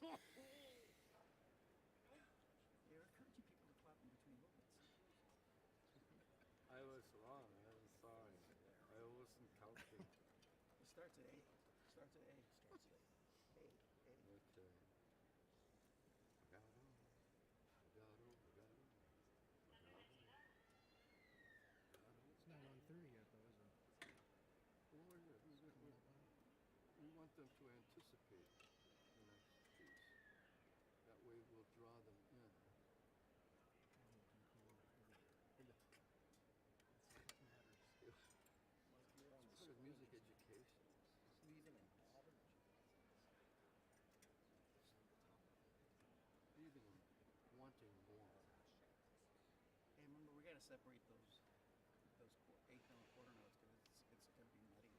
You're encouraging people to clap in between movements. I was wrong. I'm sorry. I wasn't counting. It starts at A. Starts at A. Starts at A. A. Okay. It's not 1:30 yet, though, is it? We want them to anticipate the next piece. That way we'll draw them in. It's sort of music education. Even wanting more. Hey, remember we gotta separate those eighth and quarter notes because it's gonna be muddy.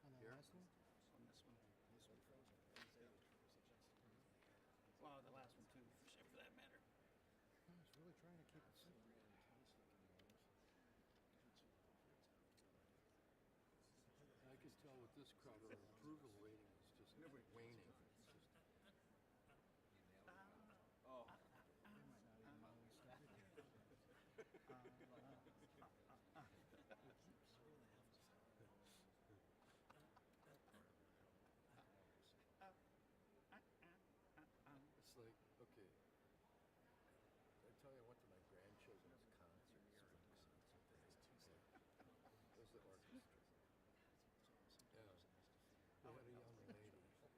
On the Here? last one? On this one. Well, the last one too, for that matter. I was really trying to keep it simple. I can tell with this crowd, our approval rating is just waning. It's just, Oh. They might not even know we started yet. it's like, okay. I tell you, I went to my grandchildren's concerts. It was the orchestra. Yeah. They had a young lady, some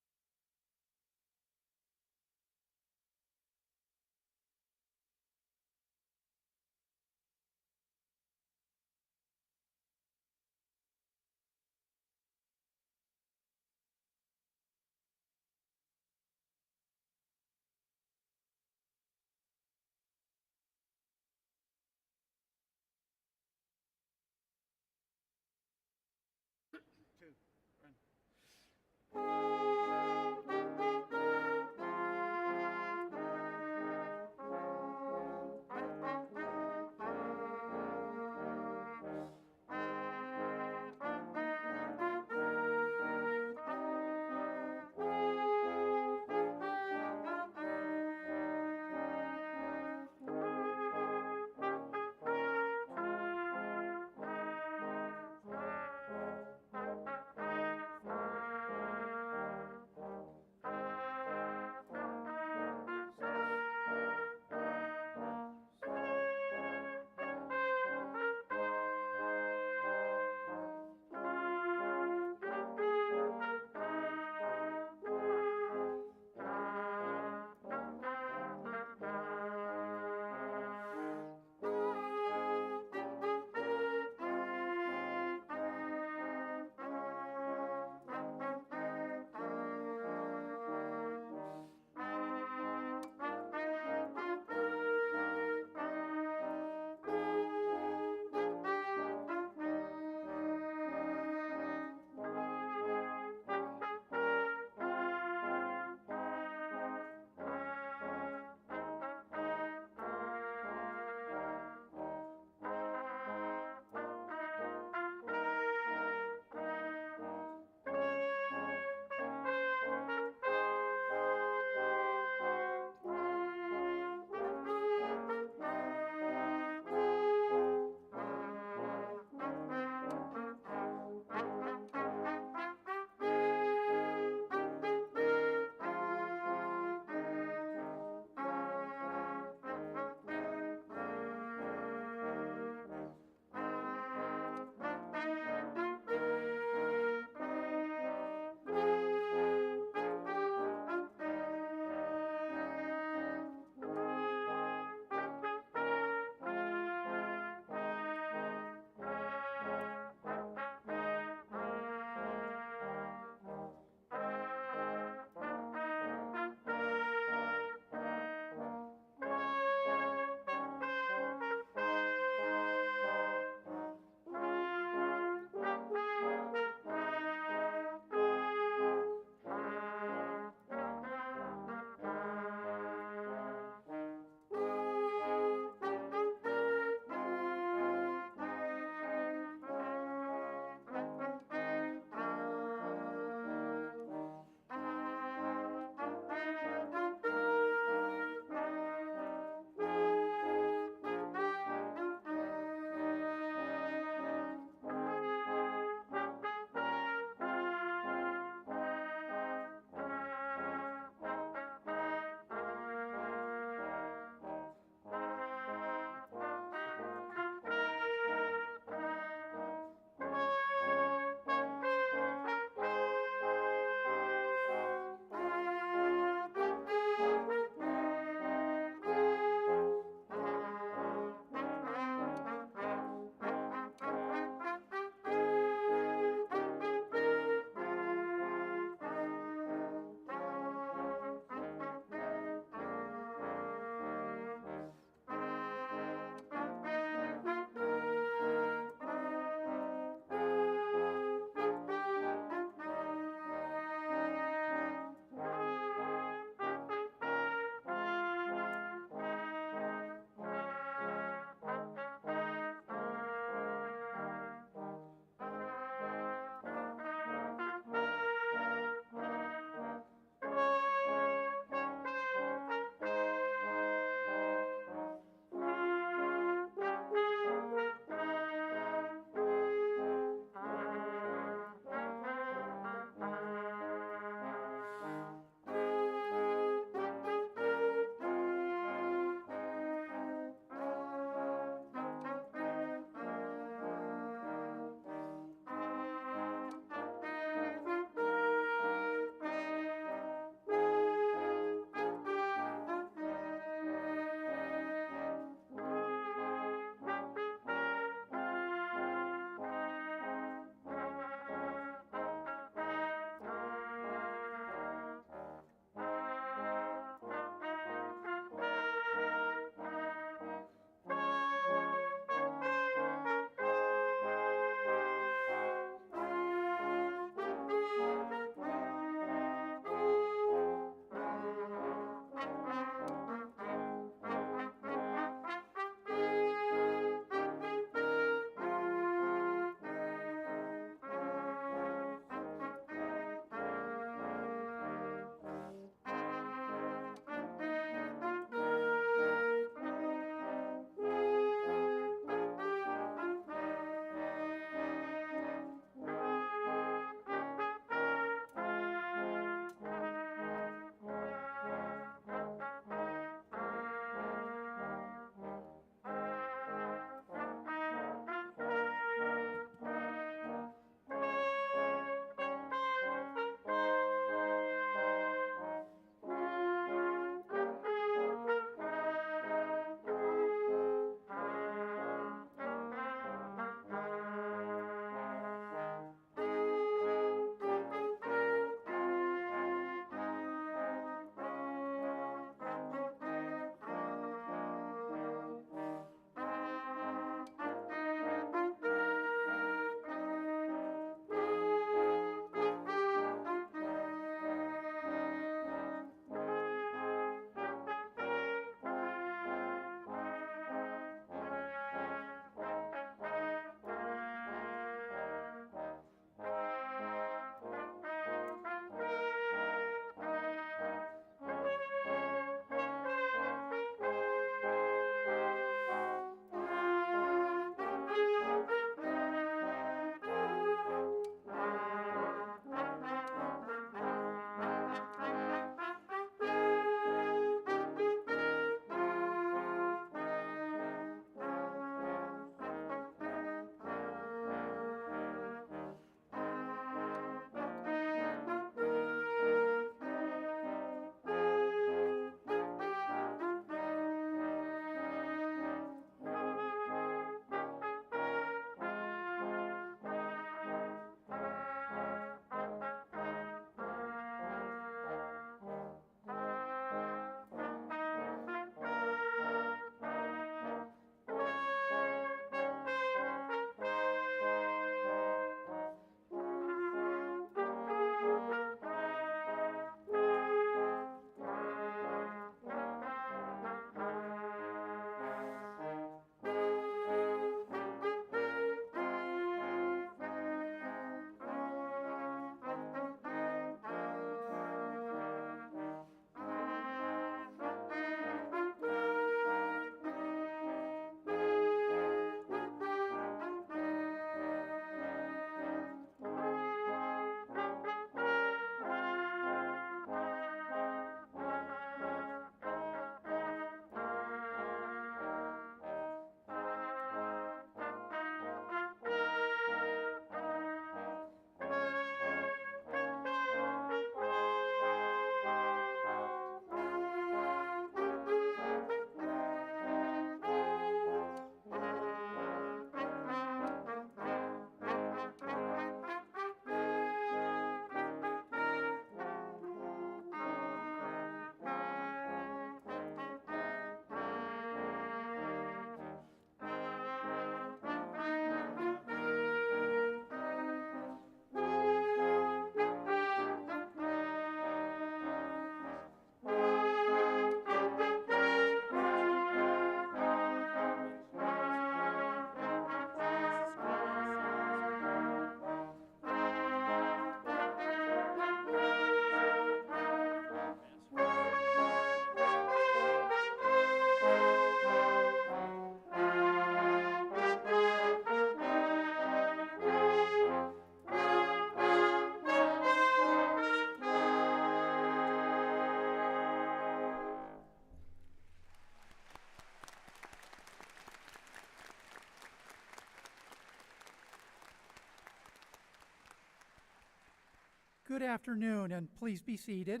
Good afternoon, and please be seated.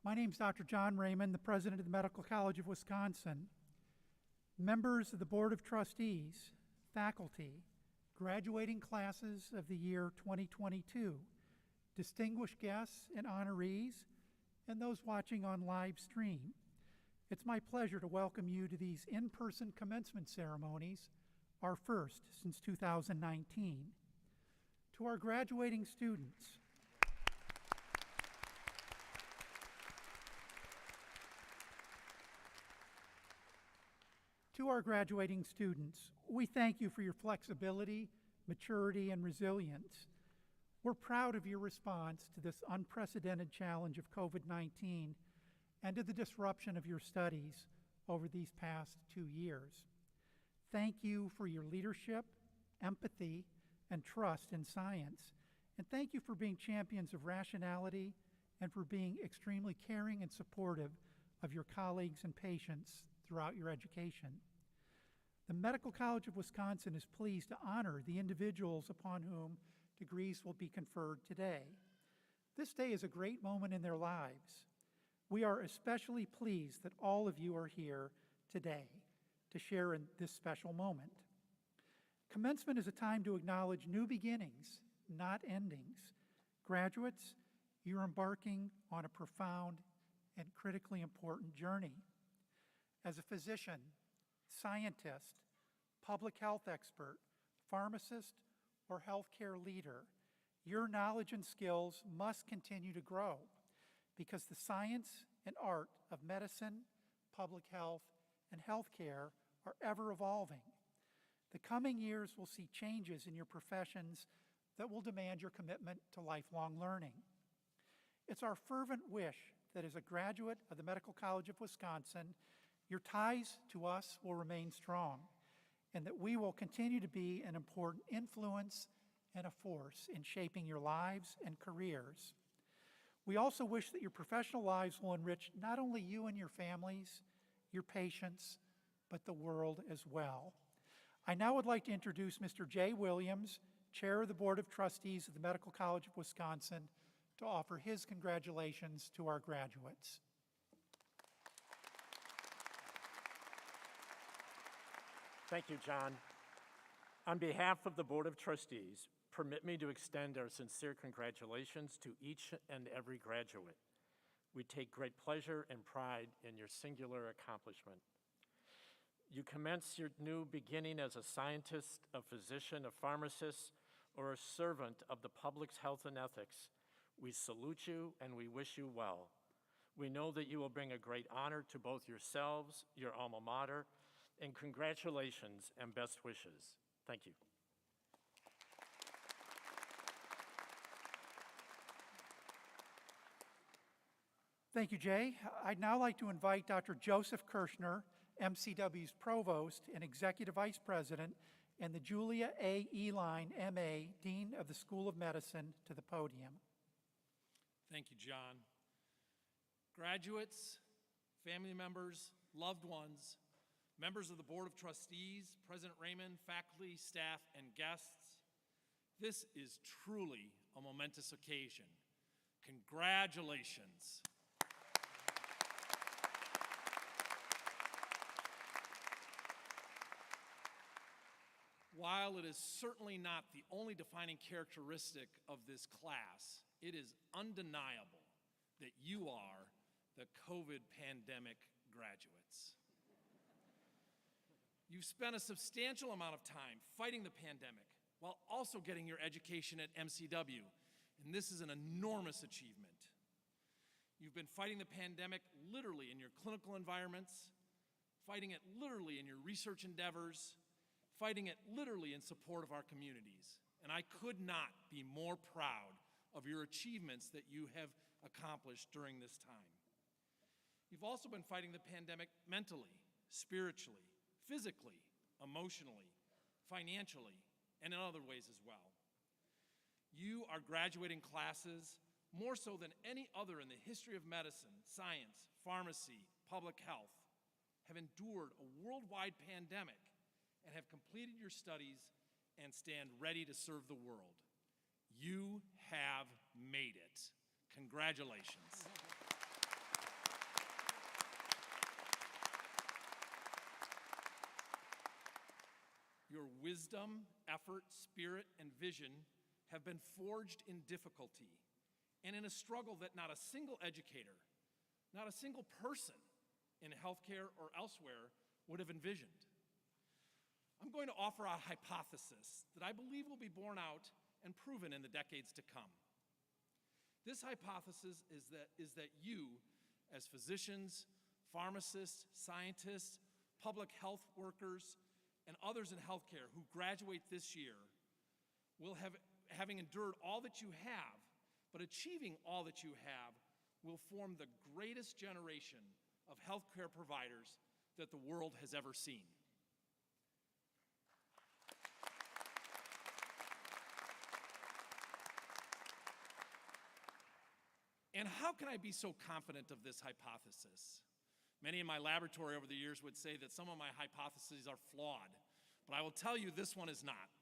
My name is Dr. John Raymond, the president of the Medical College of Wisconsin. Members of the Board of Trustees, faculty, graduating classes of the year 2022, distinguished guests and honorees, and those watching on live stream. It's my pleasure to welcome you to these in-person commencement ceremonies, our first since 2019. To our graduating students, we thank you for your flexibility, maturity, and resilience. We're proud of your response to this unprecedented challenge of COVID-19 and to the disruption of your studies over these past 2 years. Thank you for your leadership, empathy, and trust in science. And thank you for being champions of rationality and for being extremely caring and supportive of your colleagues and patients throughout your education. The Medical College of Wisconsin is pleased to honor the individuals upon whom degrees will be conferred today. This day is a great moment in their lives. We are especially pleased that all of you are here today to share in this special moment. Commencement is a time to acknowledge new beginnings, not endings. Graduates, you're embarking on a profound and critically important journey. As a physician, scientist, public health expert, pharmacist, or healthcare leader, your knowledge and skills must continue to grow because the science and art of medicine, public health, and healthcare are ever evolving. The coming years will see changes in your professions that will demand your commitment to lifelong learning. It's our fervent wish that as a graduate of the Medical College of Wisconsin, your ties to us will remain strong and that we will continue to be an important influence and a force in shaping your lives and careers. We also wish that your professional lives will enrich not only you and your families, your patients, but the world as well. I now would like to introduce Mr. Jay Williams, Chair of the Board of Trustees of the Medical College of Wisconsin, to offer his congratulations to our graduates. Thank you, John. On behalf of the Board of Trustees, permit me to extend our sincere congratulations to each and every graduate. We take great pleasure and pride in your singular accomplishment. You commence your new beginning as a scientist, a physician, a pharmacist, or a servant of the public's health and ethics. We salute you and we wish you well. We know that you will bring a great honor to both yourselves, your alma mater, and congratulations and best wishes. Thank you. Thank you, Jay. I'd now like to invite Dr. Joseph Kirschner, MCW's Provost and Executive Vice President, and the Julia A. Eline, MA, Dean of the School of Medicine, to the podium. Thank you, John. Graduates, family members, loved ones, members of the Board of Trustees, President Raymond, faculty, staff, and guests, this is truly a momentous occasion. Congratulations. While it is certainly not the only defining characteristic of this class, it is undeniable that you are the COVID pandemic graduates. You've spent a substantial amount of time fighting the pandemic while also getting your education at MCW, and this is an enormous achievement. You've been fighting the pandemic literally in your clinical environments, fighting it literally in your research endeavors, fighting it literally in support of our communities. And I could not be more proud of your achievements that you have accomplished during this time. You've also been fighting the pandemic mentally, spiritually, physically, emotionally, financially, and in other ways as well. You are graduating classes more so than any other in the history of medicine, science, pharmacy, public health, have endured a worldwide pandemic and have completed your studies and stand ready to serve the world. You have made it. Congratulations. Your wisdom, effort, spirit, and vision have been forged in difficulty and in a struggle that not a single educator, not a single person in healthcare or elsewhere would have envisioned. I'm going to offer a hypothesis that I believe will be borne out and proven in the decades to come. This hypothesis is that you, as physicians, pharmacists, scientists, public health workers, and others in healthcare who graduate this year will having endured all that you have, but achieving all that you have, will form the greatest generation of healthcare providers that the world has ever seen. And how can I be so confident of this hypothesis? Many in my laboratory over the years would say that some of my hypotheses are flawed, but I will tell you this one is not.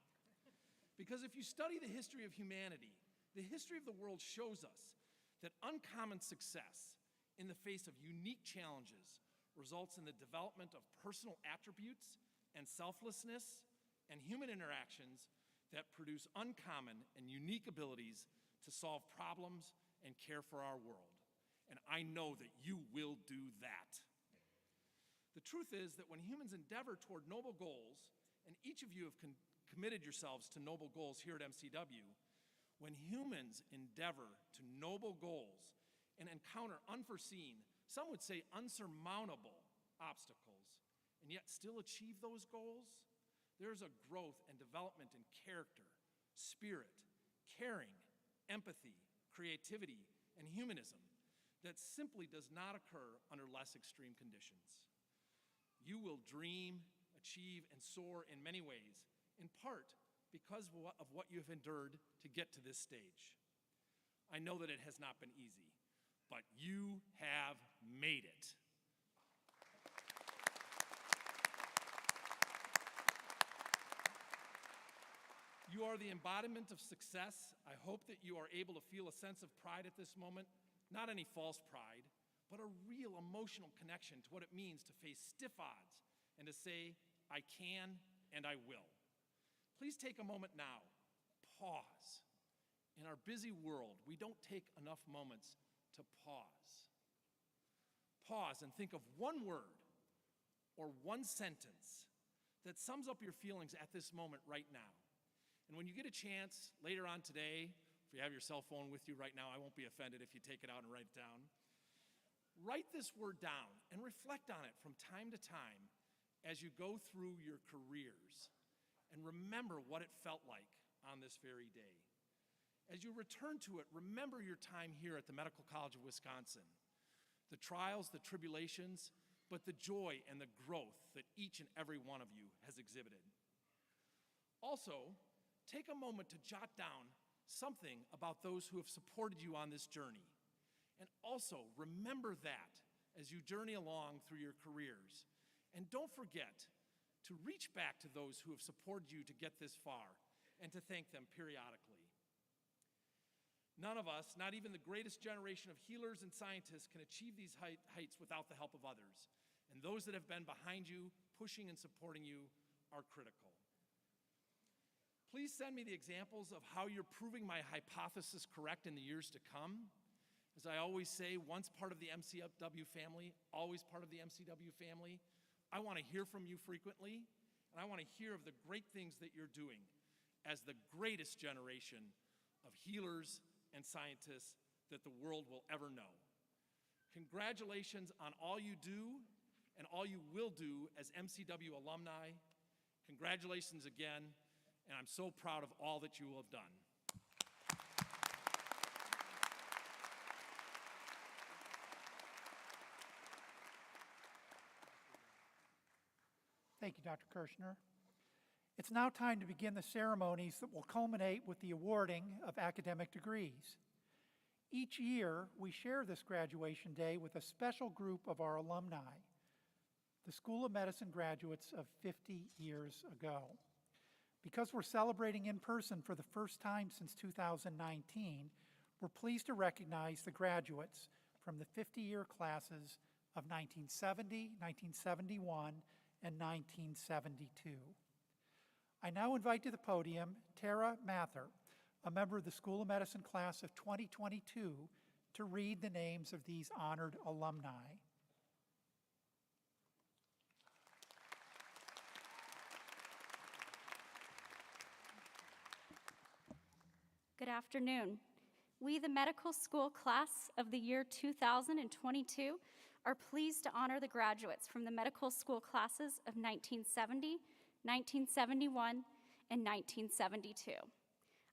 Because if you study the history of humanity, the history of the world shows us that uncommon success in the face of unique challenges results in the development of personal attributes and selflessness and human interactions that produce uncommon and unique abilities to solve problems and care for our world. And I know that you will do that. The truth is that when humans endeavor toward noble goals, and each of you have committed yourselves to noble goals here at MCW, when humans endeavor to noble goals and encounter unforeseen, some would say unsurmountable obstacles, and yet still achieve those goals, there's a growth and development in character, spirit, caring, empathy, creativity, and humanism that simply does not occur under less extreme conditions. You will dream, achieve, and soar in many ways, in part because of what you have endured to get to this stage. I know that it has not been easy, but you have made it. You are the embodiment of success. I hope that you are able to feel a sense of pride at this moment, not any false pride, but a real emotional connection to what it means to face stiff odds and to say, I can and I will. Please take a moment now. Pause. In our busy world, we don't take enough moments to pause. Pause and think of one word or one sentence that sums up your feelings at this moment right now. And when you get a chance later on today, if you have your cell phone with you right now, I won't be offended if you take it out and write it down. Write this word down and reflect on it from time to time as you go through your careers, and remember what it felt like on this very day. As you return to it, remember your time here at the Medical College of Wisconsin, the trials, the tribulations, but the joy and the growth that each and every one of you has exhibited. Also, take a moment to jot down something about those who have supported you on this journey. And also, remember that as you journey along through your careers. And don't forget to reach back to those who have supported you to get this far and to thank them periodically. None of us, not even the greatest generation of healers and scientists, can achieve these heights without the help of others. And those that have been behind you, pushing and supporting you, are critical. Please send me the examples of how you're proving my hypothesis correct in the years to come. As I always say, once part of the MCW family, always part of the MCW family. I want to hear from you frequently, and I want to hear of the great things that you're doing as the greatest generation of healers and scientists that the world will ever know. Congratulations on all you do and all you will do as MCW alumni. Congratulations again, and I'm so proud of all that you will have done. Thank you, Dr. Kirshner. It's now time to begin the ceremonies that will culminate with the awarding of academic degrees. Each year, we share this graduation day with a special group of our alumni, the School of Medicine graduates of 50 years ago. Because we're celebrating in person for the first time since 2019, we're pleased to recognize the graduates from the 50-year classes of 1970, 1971, and 1972. I now invite to the podium Tara Mather, a member of the School of Medicine class of 2022, to read the names of these honored alumni. Good afternoon. We, the medical school class of the year 2022, are pleased to honor the graduates from the medical school classes of 1970, 1971, and 1972.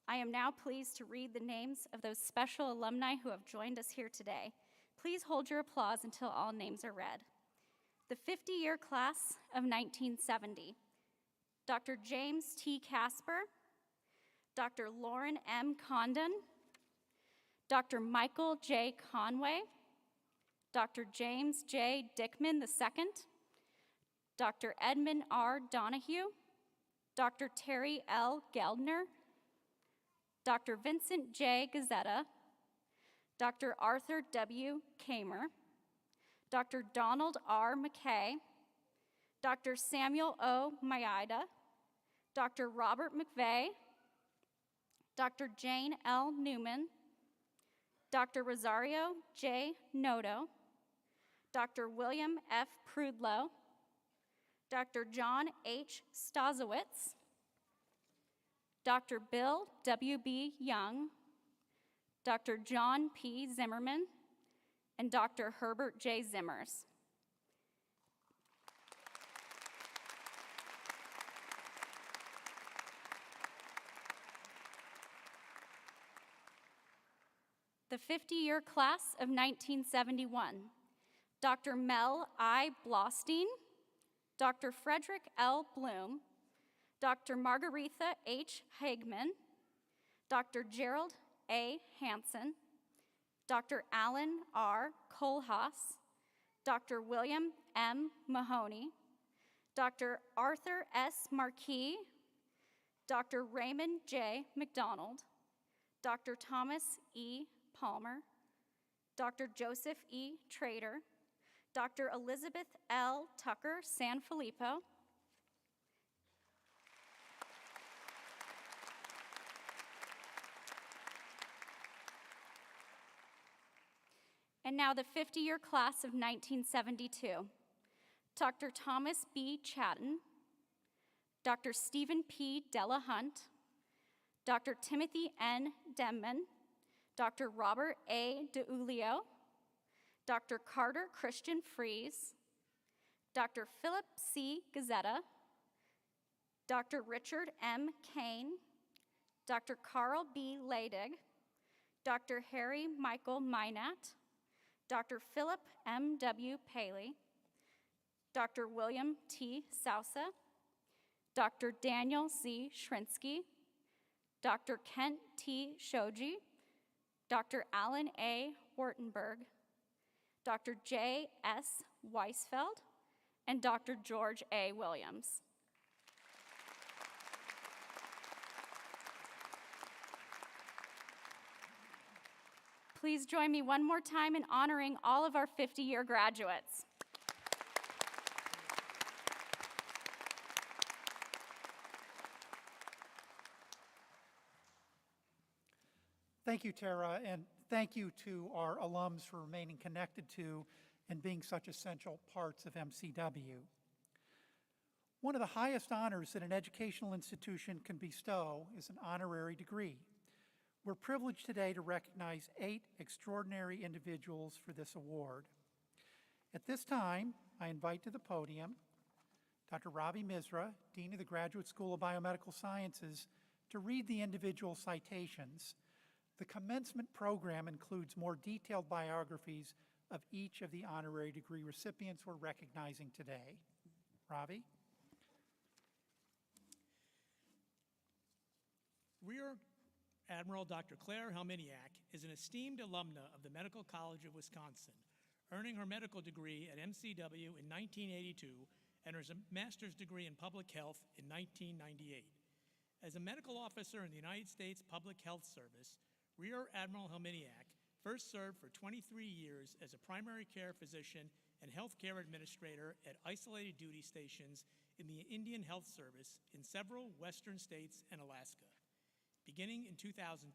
I am now pleased to read the names of those special alumni who have joined us here today. Please hold your applause until all names are read. The 50-year class of 1970, Dr. James T. Casper, Dr. Lauren M. Condon, Dr. Michael J. Conway, Dr. James J. Dickman II, Dr. Edmund R. Donahue, Dr. Terry L. Geldner, Dr. Vincent J. Gazzetta, Dr. Arthur W. Kamer, Dr. Donald R. McKay, Dr. Samuel O. Maida, Dr. Robert McVeigh, Dr. Jane L. Newman, Dr. Rosario J. Noto, Dr. William F. Prudlow, Dr. John H. Stazowitz, Dr. Bill W.B. Young, Dr. John P. Zimmerman, and Dr. Herbert J. Zimmers. The 50-year class of 1971, Dr. Mel I. Blostein, Dr. Frederick L. Bloom, Dr. Margaretha H. Hagman, Dr. Gerald A. Hansen, Dr. Alan R. Kohlhaas, Dr. William M. Mahoney, Dr. Arthur S. Marquis, Dr. Raymond J. McDonald, Dr. Thomas E. Palmer, Dr. Joseph E. Trader, Dr. Elizabeth L. Tucker Sanfilippo, and now the 50-year class of 1972, Dr. Thomas B. Chatton, Dr. Stephen P. Delahunt, Dr. Timothy N. Demman, Dr. Robert A. DeUlio, Dr. Carter Christian Fries, Dr. Philip C. Gazzetta, Dr. Richard M. Kane, Dr. Carl B. Leidig, Dr. Harry Michael Minat, Dr. Philip M. W. Paley, Dr. William T. Sousa, Dr. Daniel Z. Shrinsky, Dr. Kent T. Shoji, Dr. Alan A. Wartenberg, Dr. J. S. Weisfeld, and Dr. George A. Williams. Please join me one more time in honoring all of our 50-year graduates. Thank you, Tara, and thank you to our alums for remaining connected to and being such essential parts of MCW. One of the highest honors that an educational institution can bestow is an honorary degree. We're privileged today to recognize 8 extraordinary individuals for this award. At this time, I invite to the podium Dr. Ravi Misra, Dean of the Graduate School of Biomedical Sciences, to read the individual citations. The commencement program includes more detailed biographies of each of the honorary degree recipients we're recognizing today. Ravi? Rear Admiral Dr. Claire Helminiak is an esteemed alumna of the Medical College of Wisconsin, earning her medical degree at MCW in 1982 and her master's degree in public health in 1998. As a medical officer in the United States Public Health Service, Rear Admiral Helminiak first served for 23 years as a primary care physician and healthcare administrator at isolated duty stations in the Indian Health Service in several western states and Alaska. Beginning in 2002,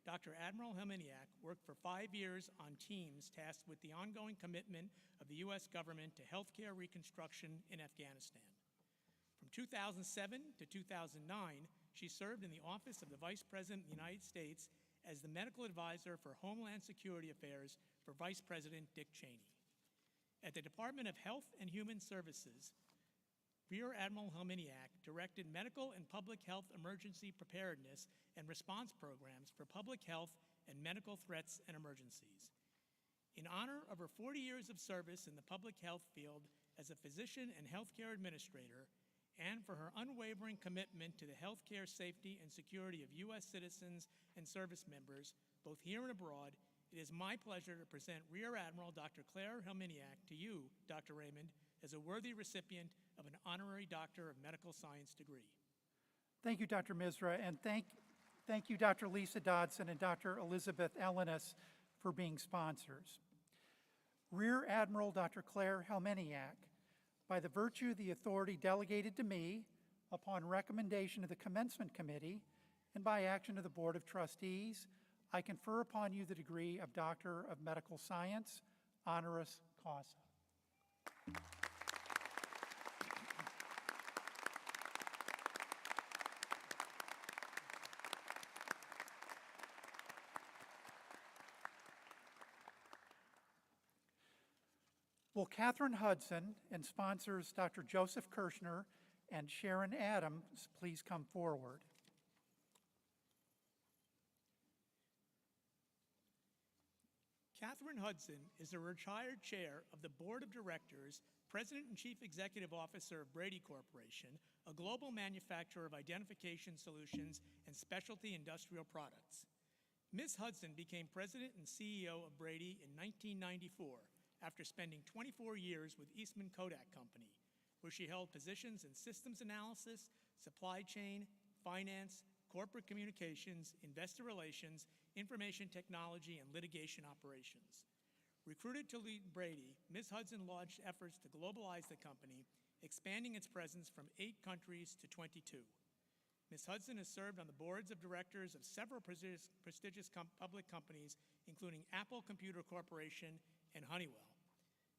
Dr. Admiral Helminiak worked for 5 years on teams tasked with the ongoing commitment of the U.S. government to healthcare reconstruction in Afghanistan. From 2007 to 2009, she served in the Office of the Vice President of the United States as the medical advisor for Homeland Security Affairs for Vice President Dick Cheney. At the Department of Health and Human Services, Rear Admiral Helminiak directed medical and public health emergency preparedness and response programs for public health and medical threats and emergencies. In honor of her 40 years of service in the public health field as a physician and healthcare administrator, and for her unwavering commitment to the healthcare safety and security of U.S. citizens and service members, both here and abroad, it is my pleasure to present Rear Admiral Dr. Claire Helminiak to you, Dr. Raymond, as a worthy recipient of an Honorary Doctor of Medical Science degree. Thank you, Dr. Misra, and thank you, Dr. Lisa Dodson and Dr. Elizabeth Ellenis, for being sponsors. Rear Admiral Dr. Claire Helminiak, by the virtue of the authority delegated to me upon recommendation of the Commencement Committee and by action of the Board of Trustees, I confer upon you the degree of Doctor of Medical Science, honoris causa. Will Catherine Hudson and sponsors Dr. Joseph Kirshner and Sharon Adams please come forward? Catherine Hudson is a retired chair of the Board of Directors, President and Chief Executive Officer of Brady Corporation, a global manufacturer of identification solutions and specialty industrial products. Ms. Hudson became President and CEO of Brady in 1994 after spending 24 years with Eastman Kodak Company, where she held positions in systems analysis, supply chain, finance, corporate communications, investor relations, information technology, and litigation operations. Recruited to lead Brady, Ms. Hudson launched efforts to globalize the company, expanding its presence from 8 countries to 22. Ms. Hudson has served on the boards of directors of several prestigious public companies, including Apple Computer Corporation and Honeywell.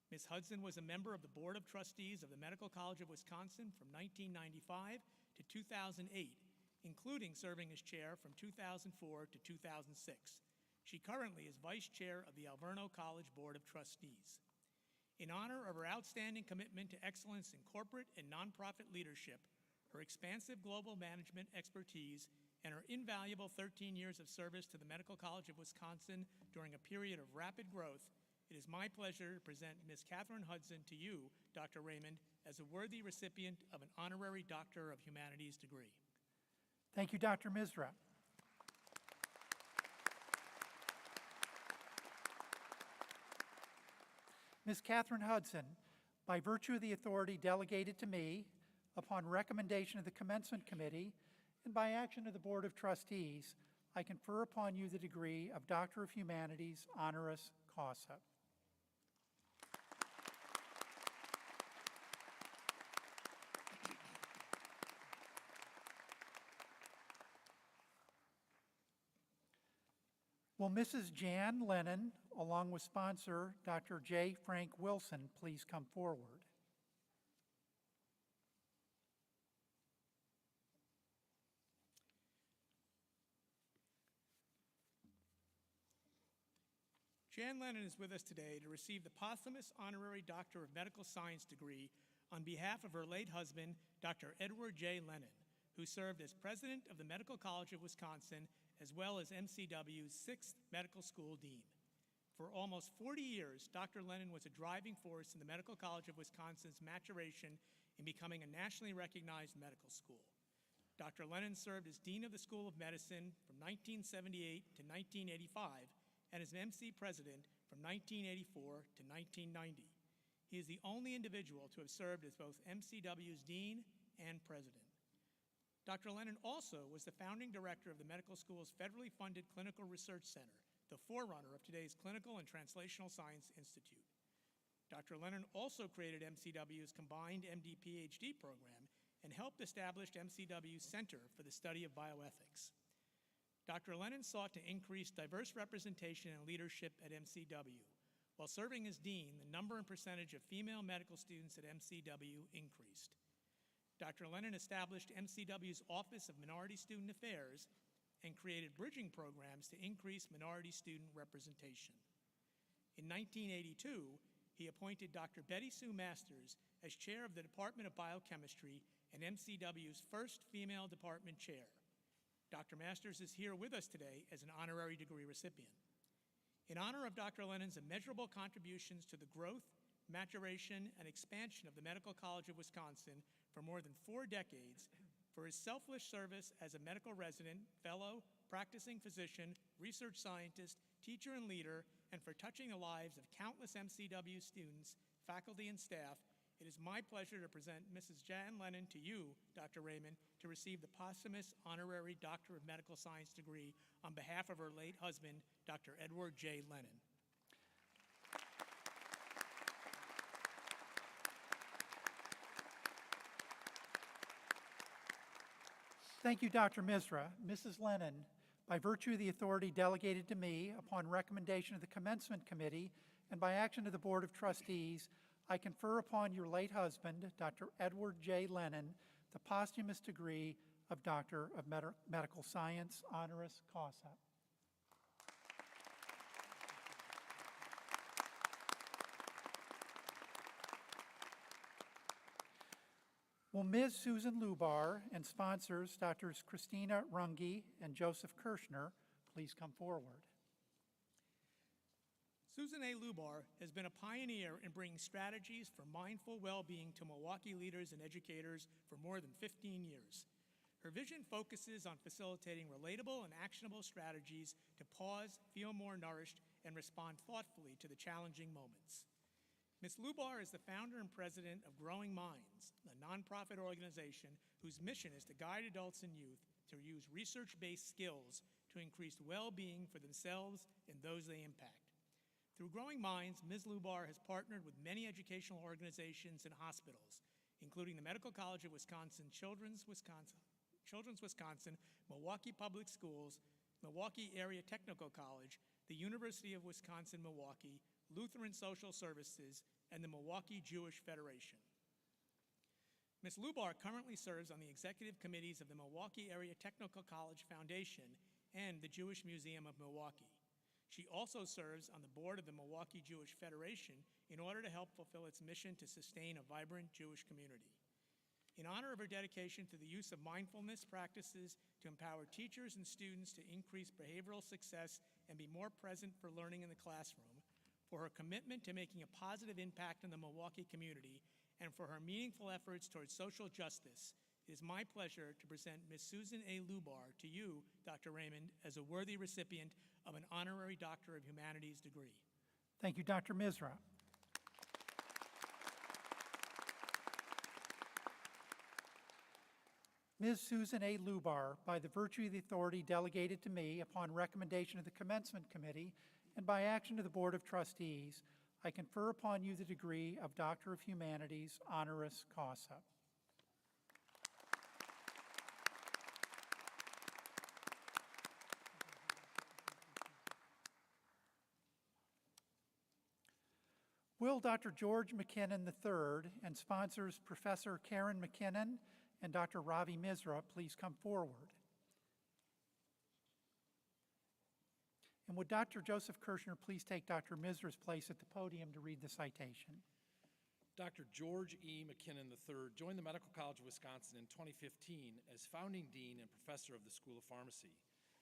Ms. Hudson was a member of the Board of Trustees of the Medical College of Wisconsin from 1995 to 2008, including serving as chair from 2004 to 2006. She currently is vice chair of the Alverno College Board of Trustees. In honor of her outstanding commitment to excellence in corporate and nonprofit leadership, her expansive global management expertise, and her invaluable 13 years of service to the Medical College of Wisconsin during a period of rapid growth, it is my pleasure to present Ms. Catherine Hudson to you, Dr. Raymond, as a worthy recipient of an Honorary Doctor of Humanities degree. Thank you, Dr. Misra. Ms. Catherine Hudson, by virtue of the authority delegated to me, upon recommendation of the Commencement Committee, and by action of the Board of Trustees, I confer upon you the degree of Doctor of Humanities, honoris causa. Will Mrs. Jan Lennon, along with sponsor Dr. J. Frank Wilson, please come forward? Jan Lennon is with us today to receive the posthumous Honorary Doctor of Medical Science degree on behalf of her late husband, Dr. Edward J. Lennon, who served as president of the Medical College of Wisconsin as well as MCW's 6th Medical School Dean. For almost 40 years, Dr. Lennon was a driving force in the Medical College of Wisconsin's maturation in becoming a nationally recognized medical school. Dr. Lennon served as Dean of the School of Medicine from 1978 to 1985 and as MC President from 1984 to 1990. He is the only individual to have served as both MCW's Dean and President. Dr. Lennon also was the founding director of the medical school's federally funded Clinical Research Center, the forerunner of today's Clinical and Translational Science Institute. Dr. Lennon also created MCW's combined MD-PhD program and helped establish MCW's Center for the Study of Bioethics. Dr. Lennon sought to increase diverse representation and leadership at MCW. While serving as dean, the number and percentage of female medical students at MCW increased. Dr. Lennon established MCW's Office of Minority Student Affairs and created bridging programs to increase minority student representation. In 1982, he appointed Dr. Betty Sue Masters as chair of the Department of Biochemistry and MCW's first female department chair. Dr. Masters is here with us today as an honorary degree recipient. In honor of Dr. Lennon's immeasurable contributions to the growth, maturation, and expansion of the Medical College of Wisconsin for more than 4 decades, for his selfless service as a medical resident, fellow, practicing physician, research scientist, teacher, and leader, and for touching the lives of countless MCW students, faculty, and staff, it is my pleasure to present Mrs. Jan Lennon to you, Dr. Raymond, to receive the posthumous honorary Doctor of Medical Science degree on behalf of her late husband, Dr. Edward J. Lennon. Thank you, Dr. Misra. Mrs. Lennon, by virtue of the authority delegated to me upon recommendation of the Commencement Committee and by action of the Board of Trustees, I confer upon your late husband, Dr. Edward J. Lennon, the posthumous degree of Doctor of Medical Science, honoris causa. Will Ms. Susan Lubar and sponsors Drs. Christina Runge and Joseph Kirschner please come forward? Susan A. Lubar has been a pioneer in bringing strategies for mindful well-being to Milwaukee leaders and educators for more than 15 years. Her vision focuses on facilitating relatable and actionable strategies to pause, feel more nourished, and respond thoughtfully to the challenging moments. Ms. Lubar is the founder and president of Growing Minds, a nonprofit organization whose mission is to guide adults and youth to use research-based skills to increase well-being for themselves and those they impact. Through Growing Minds, Ms. Lubar has partnered with many educational organizations and hospitals, including the Medical College of Wisconsin, Children's Wisconsin, Milwaukee Public Schools, Milwaukee Area Technical College, the University of Wisconsin-Milwaukee, Lutheran Social Services, and the Milwaukee Jewish Federation. Ms. Lubar currently serves on the executive committees of the Milwaukee Area Technical College Foundation and the Jewish Museum of Milwaukee. She also serves on the board of the Milwaukee Jewish Federation in order to help fulfill its mission to sustain a vibrant Jewish community. In honor of her dedication to the use of mindfulness practices to empower teachers and students to increase behavioral success and be more present for learning in the classroom, for her commitment to making a positive impact in the Milwaukee community, and for her meaningful efforts towards social justice, it is my pleasure to present Ms. Susan A. Lubar to you, Dr. Raymond, as a worthy recipient of an honorary Doctor of Humanities degree. Thank you, Dr. Misra. Ms. Susan A. Lubar, by the virtue of the authority delegated to me upon recommendation of the Commencement Committee and by action of the Board of Trustees, I confer upon you the degree of Doctor of Humanities, honoris causa. Will Dr. George McKinnon III and sponsors Professor Karen McKinnon and Dr. Ravi Misra please come forward? And would Dr. Joseph Kirschner please take Dr. Misra's place at the podium to read the citation? Dr. George E. McKinnon III joined the Medical College of Wisconsin in 2015 as founding dean and professor of the School of Pharmacy.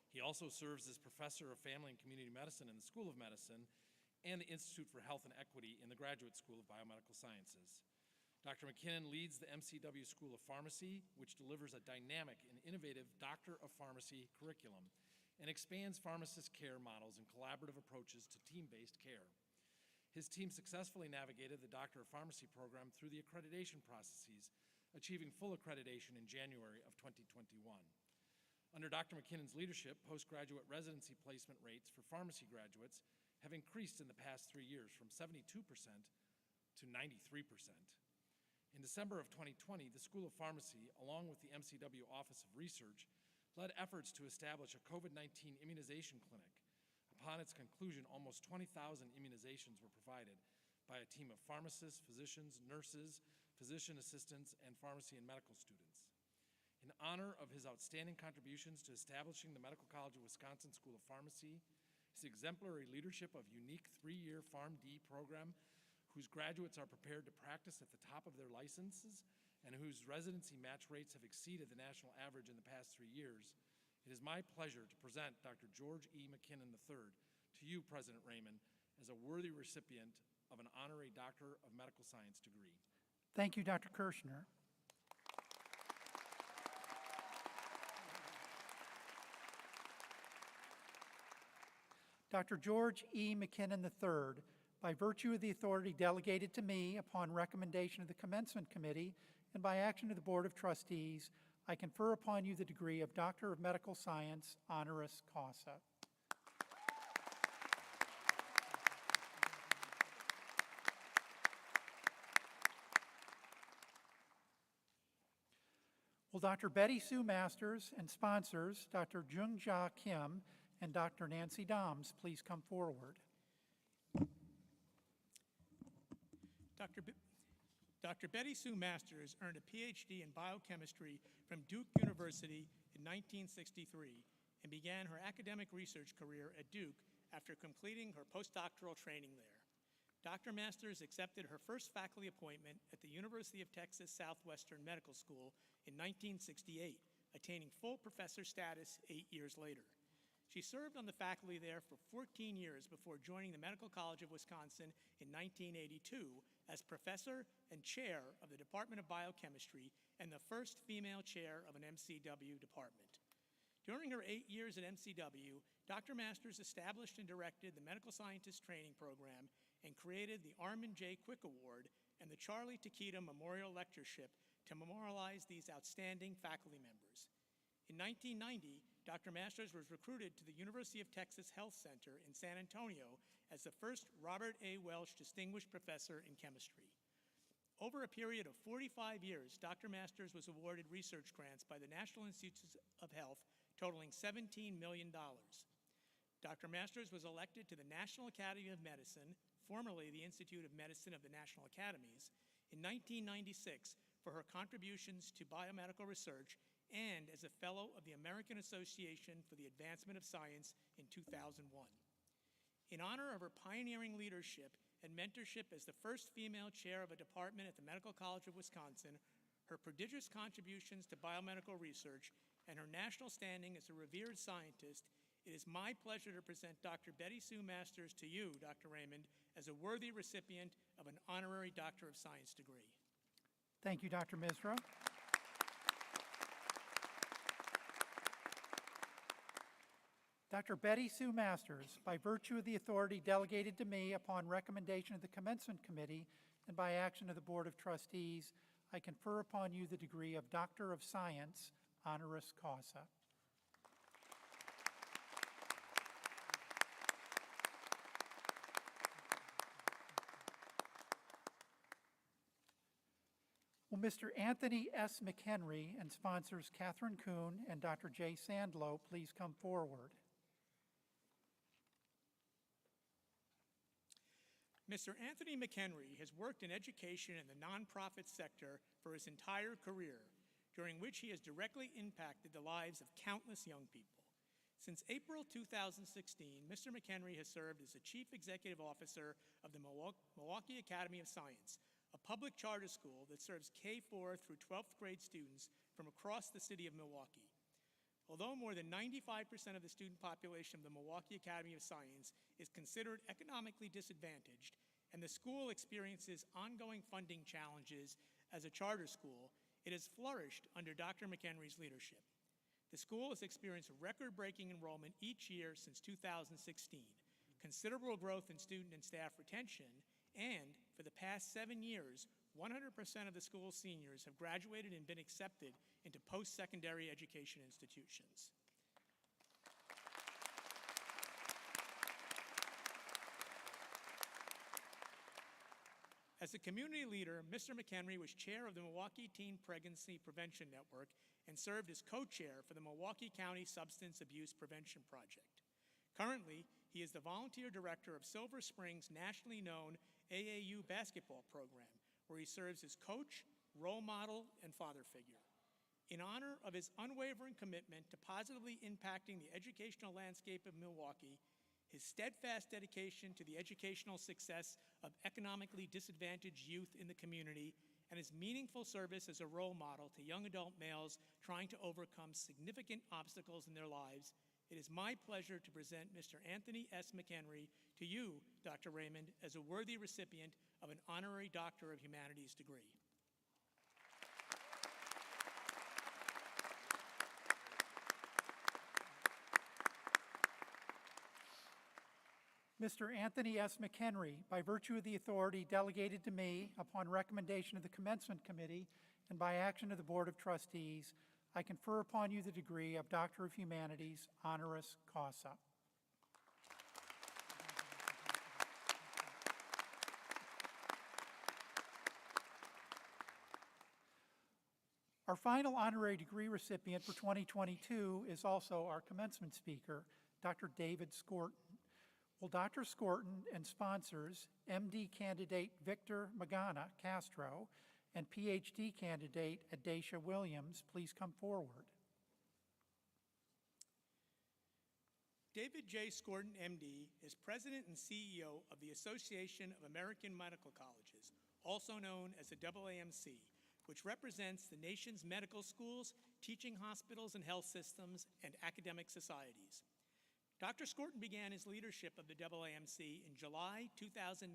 He also serves as professor of family and community medicine in the School of Medicine and the Institute for Health and Equity in the Graduate School of Biomedical Sciences. Dr. McKinnon leads the MCW School of Pharmacy, which delivers a dynamic and innovative Doctor of Pharmacy curriculum and expands pharmacist care models and collaborative approaches to team-based care. His team successfully navigated the Doctor of Pharmacy program through the accreditation processes, achieving full accreditation in January of 2021. Under Dr. McKinnon's leadership, postgraduate residency placement rates for pharmacy graduates have increased in the past 3 years from 72% to 93%. In December of 2020, the School of Pharmacy, along with the MCW Office of Research, led efforts to establish a COVID-19 immunization clinic. Upon its conclusion, almost 20,000 immunizations were provided by a team of pharmacists, physicians, nurses, physician assistants, and pharmacy and medical students. In honor of his outstanding contributions to establishing the Medical College of Wisconsin School of Pharmacy, his exemplary leadership of unique 3-year PharmD program, whose graduates are prepared to practice at the top of their licenses and whose residency match rates have exceeded the national average in the past 3 years, it is my pleasure to present Dr. George E. McKinnon III to you, President Raymond, as a worthy recipient of an honorary Doctor of Medical Science degree. Thank you, Dr. Kirshner. Dr. George E. McKinnon III, by virtue of the authority delegated to me upon recommendation of the Commencement Committee and by action of the Board of Trustees, I confer upon you the degree of Doctor of Medical Science, honoris causa. Will Dr. Betty Sue Masters and sponsors, Dr. Jung-Ja Kim and Dr. Nancy Doms, please come forward. Dr. Betty Sue Masters earned a PhD in biochemistry from Duke University in 1963 and began her academic research career at Duke after completing her postdoctoral training there. Dr. Masters accepted her first faculty appointment at the University of Texas Southwestern Medical School in 1968, attaining full professor status 8 years later. She served on the faculty there for 14 years before joining the Medical College of Wisconsin in 1982 as professor and chair of the Department of Biochemistry and the first female chair of an MCW department. During her 8 years at MCW, Dr. Masters established and directed the Medical Scientist Training Program and created the Armand J. Quick Award and the Charlie Takeda Memorial Lectureship to memorialize these outstanding faculty members. In 1990, Dr. Masters was recruited to the University of Texas Health Center in San Antonio as the first Robert A. Welch Distinguished Professor in Chemistry. Over a period of 45 years, Dr. Masters was awarded research grants by the National Institutes of Health totaling $17 million. Dr. Masters was elected to the National Academy of Medicine, formerly the Institute of Medicine of the National Academies, in 1996 for her contributions to biomedical research and as a fellow of the American Association for the Advancement of Science in 2001. In honor of her pioneering leadership and mentorship as the first female chair of a department at the Medical College of Wisconsin, her prodigious contributions to biomedical research, and her national standing as a revered scientist, it is my pleasure to present Dr. Betty Sue Masters to you, Dr. Raymond, as a worthy recipient of an honorary Doctor of Science degree. Thank you, Dr. Misra. Dr. Betty Sue Masters, by virtue of the authority delegated to me upon recommendation of the Commencement Committee and by action of the Board of Trustees, I confer upon you the degree of Doctor of Science, honoris causa. Will Mr. Anthony S. McHenry and sponsors Catherine Kuhn and Dr. J. Sandlow please come forward? Mr. Anthony McHenry has worked in education in the nonprofit sector for his entire career, during which he has directly impacted the lives of countless young people. Since April 2016, Mr. McHenry has served as the Chief Executive Officer of the Milwaukee Academy of Science, a public charter school that serves K-4 through 12th grade students from across the city of Milwaukee. Although more than 95% of the student population of the Milwaukee Academy of Science is considered economically disadvantaged, and the school experiences ongoing funding challenges as a charter school, it has flourished under Dr. McHenry's leadership. The school has experienced record-breaking enrollment each year since 2016, considerable growth in student and staff retention, and for the past 7 years, 100% of the school's seniors have graduated and been accepted into post-secondary education institutions. As a community leader, Mr. McHenry was chair of the Milwaukee Teen Pregnancy Prevention Network and served as co-chair for the Milwaukee County Substance Abuse Prevention Project. Currently, he is the volunteer director of Silver Spring's nationally known AAU basketball program, where he serves as coach, role model, and father figure. In honor of his unwavering commitment to positively impacting the educational landscape of Milwaukee, his steadfast dedication to the educational success of economically disadvantaged youth in the community, and his meaningful service as a role model to young adult males trying to overcome significant obstacles in their lives, it is my pleasure to present Mr. Anthony S. McHenry to you, Dr. Raymond, as a worthy recipient of an Honorary Doctor of Humanities degree. Mr. Anthony S. McHenry, by virtue of the authority delegated to me upon recommendation of the Commencement Committee and by action of the Board of Trustees, I confer upon you the degree of Doctor of Humanities, honoris causa. Our final honorary degree recipient for 2022 is also our commencement speaker, Dr. David Skorton. Will Dr. Skorton and sponsors, MD candidate Victor Magana Castro and PhD candidate Adacia Williams, please come forward. David J. Skorton, MD, is President and CEO of the Association of American Medical Colleges, also known as the AAMC, which represents the nation's medical schools, teaching hospitals and health systems, and academic societies. Dr. Skorton began his leadership of the AAMC in July 2019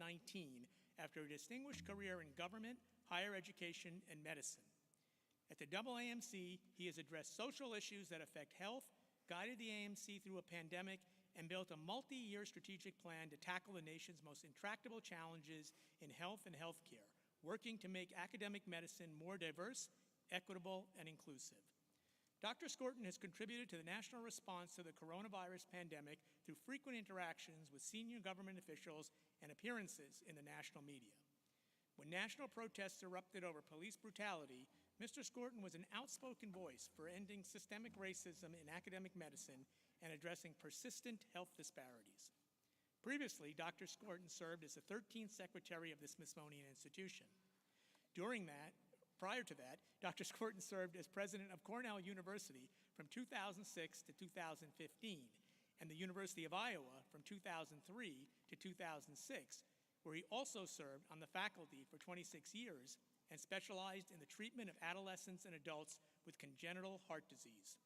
after a distinguished career in government, higher education, and medicine. At the AAMC, he has addressed social issues that affect health, guided the AMC through a pandemic, and built a multi-year strategic plan to tackle the nation's most intractable challenges in health and healthcare, working to make academic medicine more diverse, equitable, and inclusive. Dr. Skorton has contributed to the national response to the coronavirus pandemic through frequent interactions with senior government officials and appearances in the national media. When national protests erupted over police brutality, Mr. Skorton was an outspoken voice for ending systemic racism in academic medicine and addressing persistent health disparities. Previously, Dr. Skorton served as the 13th Secretary of the Smithsonian Institution. Prior to that, Dr. Skorton served as president of Cornell University from 2006 to 2015, and the University of Iowa from 2003 to 2006, where he also served on the faculty for 26 years and specialized in the treatment of adolescents and adults with congenital heart disease.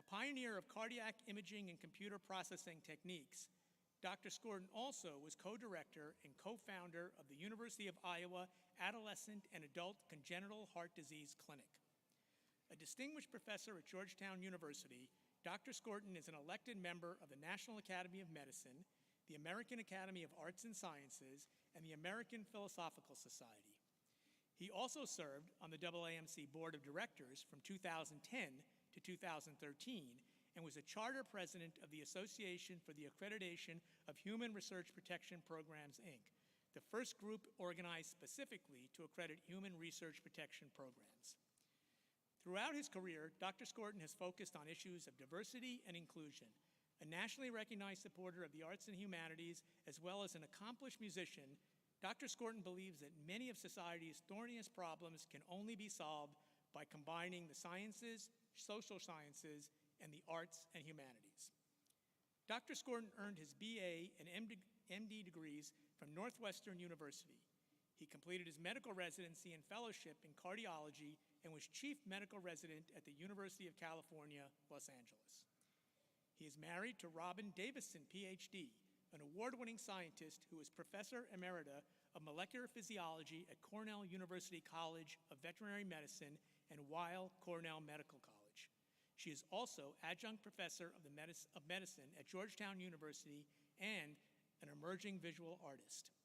A pioneer of cardiac imaging and computer processing techniques, Dr. Skorton also was co-director and co-founder of the University of Iowa Adolescent and Adult Congenital Heart Disease Clinic. A distinguished professor at Georgetown University, Dr. Skorton is an elected member of the National Academy of Medicine, the American Academy of Arts and Sciences, and the American Philosophical Society. He also served on the AAMC Board of Directors from 2010 to 2013, and was a charter president of the Association for the Accreditation of Human Research Protection Programs, Inc., the first group organized specifically to accredit human research protection programs. Throughout his career, Dr. Skorton has focused on issues of diversity and inclusion. A nationally recognized supporter of the arts and humanities, as well as an accomplished musician, Dr. Skorton believes that many of society's thorniest problems can only be solved by combining the sciences, social sciences, and the arts and humanities. Dr. Skorton earned his BA and MD degrees from Northwestern University. He completed his medical residency and fellowship in cardiology and was chief medical resident at the University of California, Los Angeles. He is married to Robin Davison, PhD, an award-winning scientist who is Professor Emerita of Molecular Physiology at Cornell University College of Veterinary Medicine and Weill Cornell Medical College. She is also adjunct professor of medicine at Georgetown University and an emerging visual artist.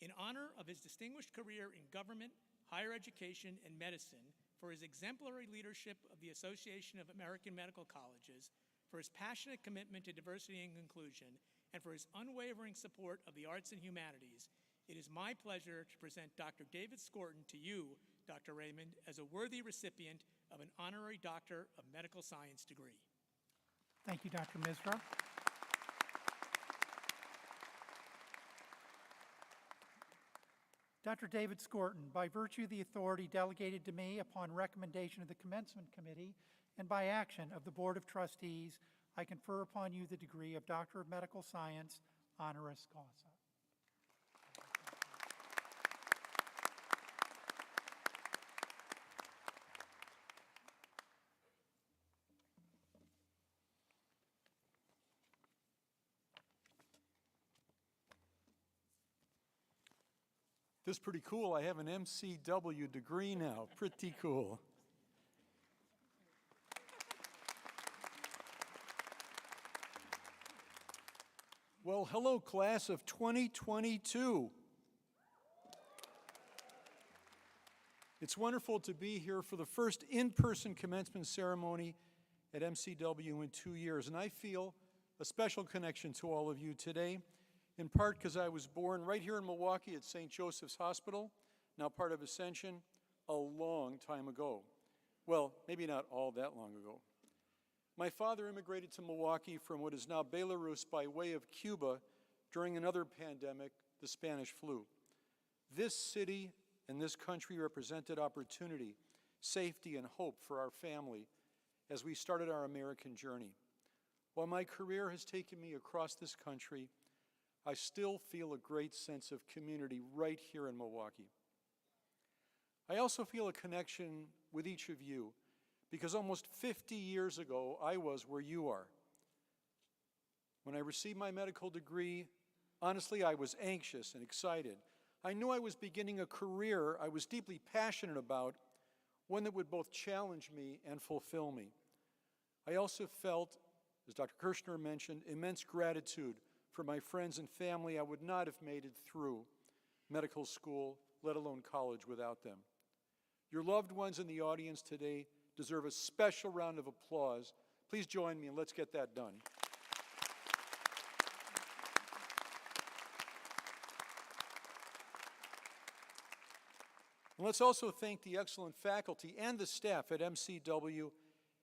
in honor of his distinguished career in government, higher education, and medicine, for his exemplary leadership of the Association of American Medical Colleges, for his passionate commitment to diversity and inclusion, and for his unwavering support of the arts and humanities, it is my pleasure to present Dr. David Skorton to you, Dr. Raymond, as a worthy recipient of an Honorary Doctor of Medical Science degree. Thank you, Dr. Misra. Dr. David Skorton, by virtue of the authority delegated to me upon recommendation of the Commencement Committee and by action of the Board of Trustees, I confer upon you the degree of Doctor of Medical Science, honoris causa. This is pretty cool. I have an MCW degree now. Pretty cool. Well, hello, class of 2022. It's wonderful to be here for the first in-person commencement ceremony at MCW in 2 years, and I feel a special connection to all of you today, in part because I was born right here in Milwaukee at St. Joseph's Hospital, now part of Ascension, a long time ago. Well, maybe not all that long ago. My father immigrated to Milwaukee from what is now Belarus by way of Cuba during another pandemic, the Spanish flu. This city and this country represented opportunity, safety, and hope for our family as we started our American journey. While my career has taken me across this country, I still feel a great sense of community right here in Milwaukee. I also feel a connection with each of you because almost 50 years ago, I was where you are. When I received my medical degree, honestly, I was anxious and excited. I knew I was beginning a career I was deeply passionate about, one that would both challenge me and fulfill me. I also felt, as Dr. Kirshner mentioned, immense gratitude for my friends and family. I would not have made it through medical school, let alone college, without them. Your loved ones in the audience today deserve a special round of applause. Please join me and let's get that done. And let's also thank the excellent faculty and the staff at MCW,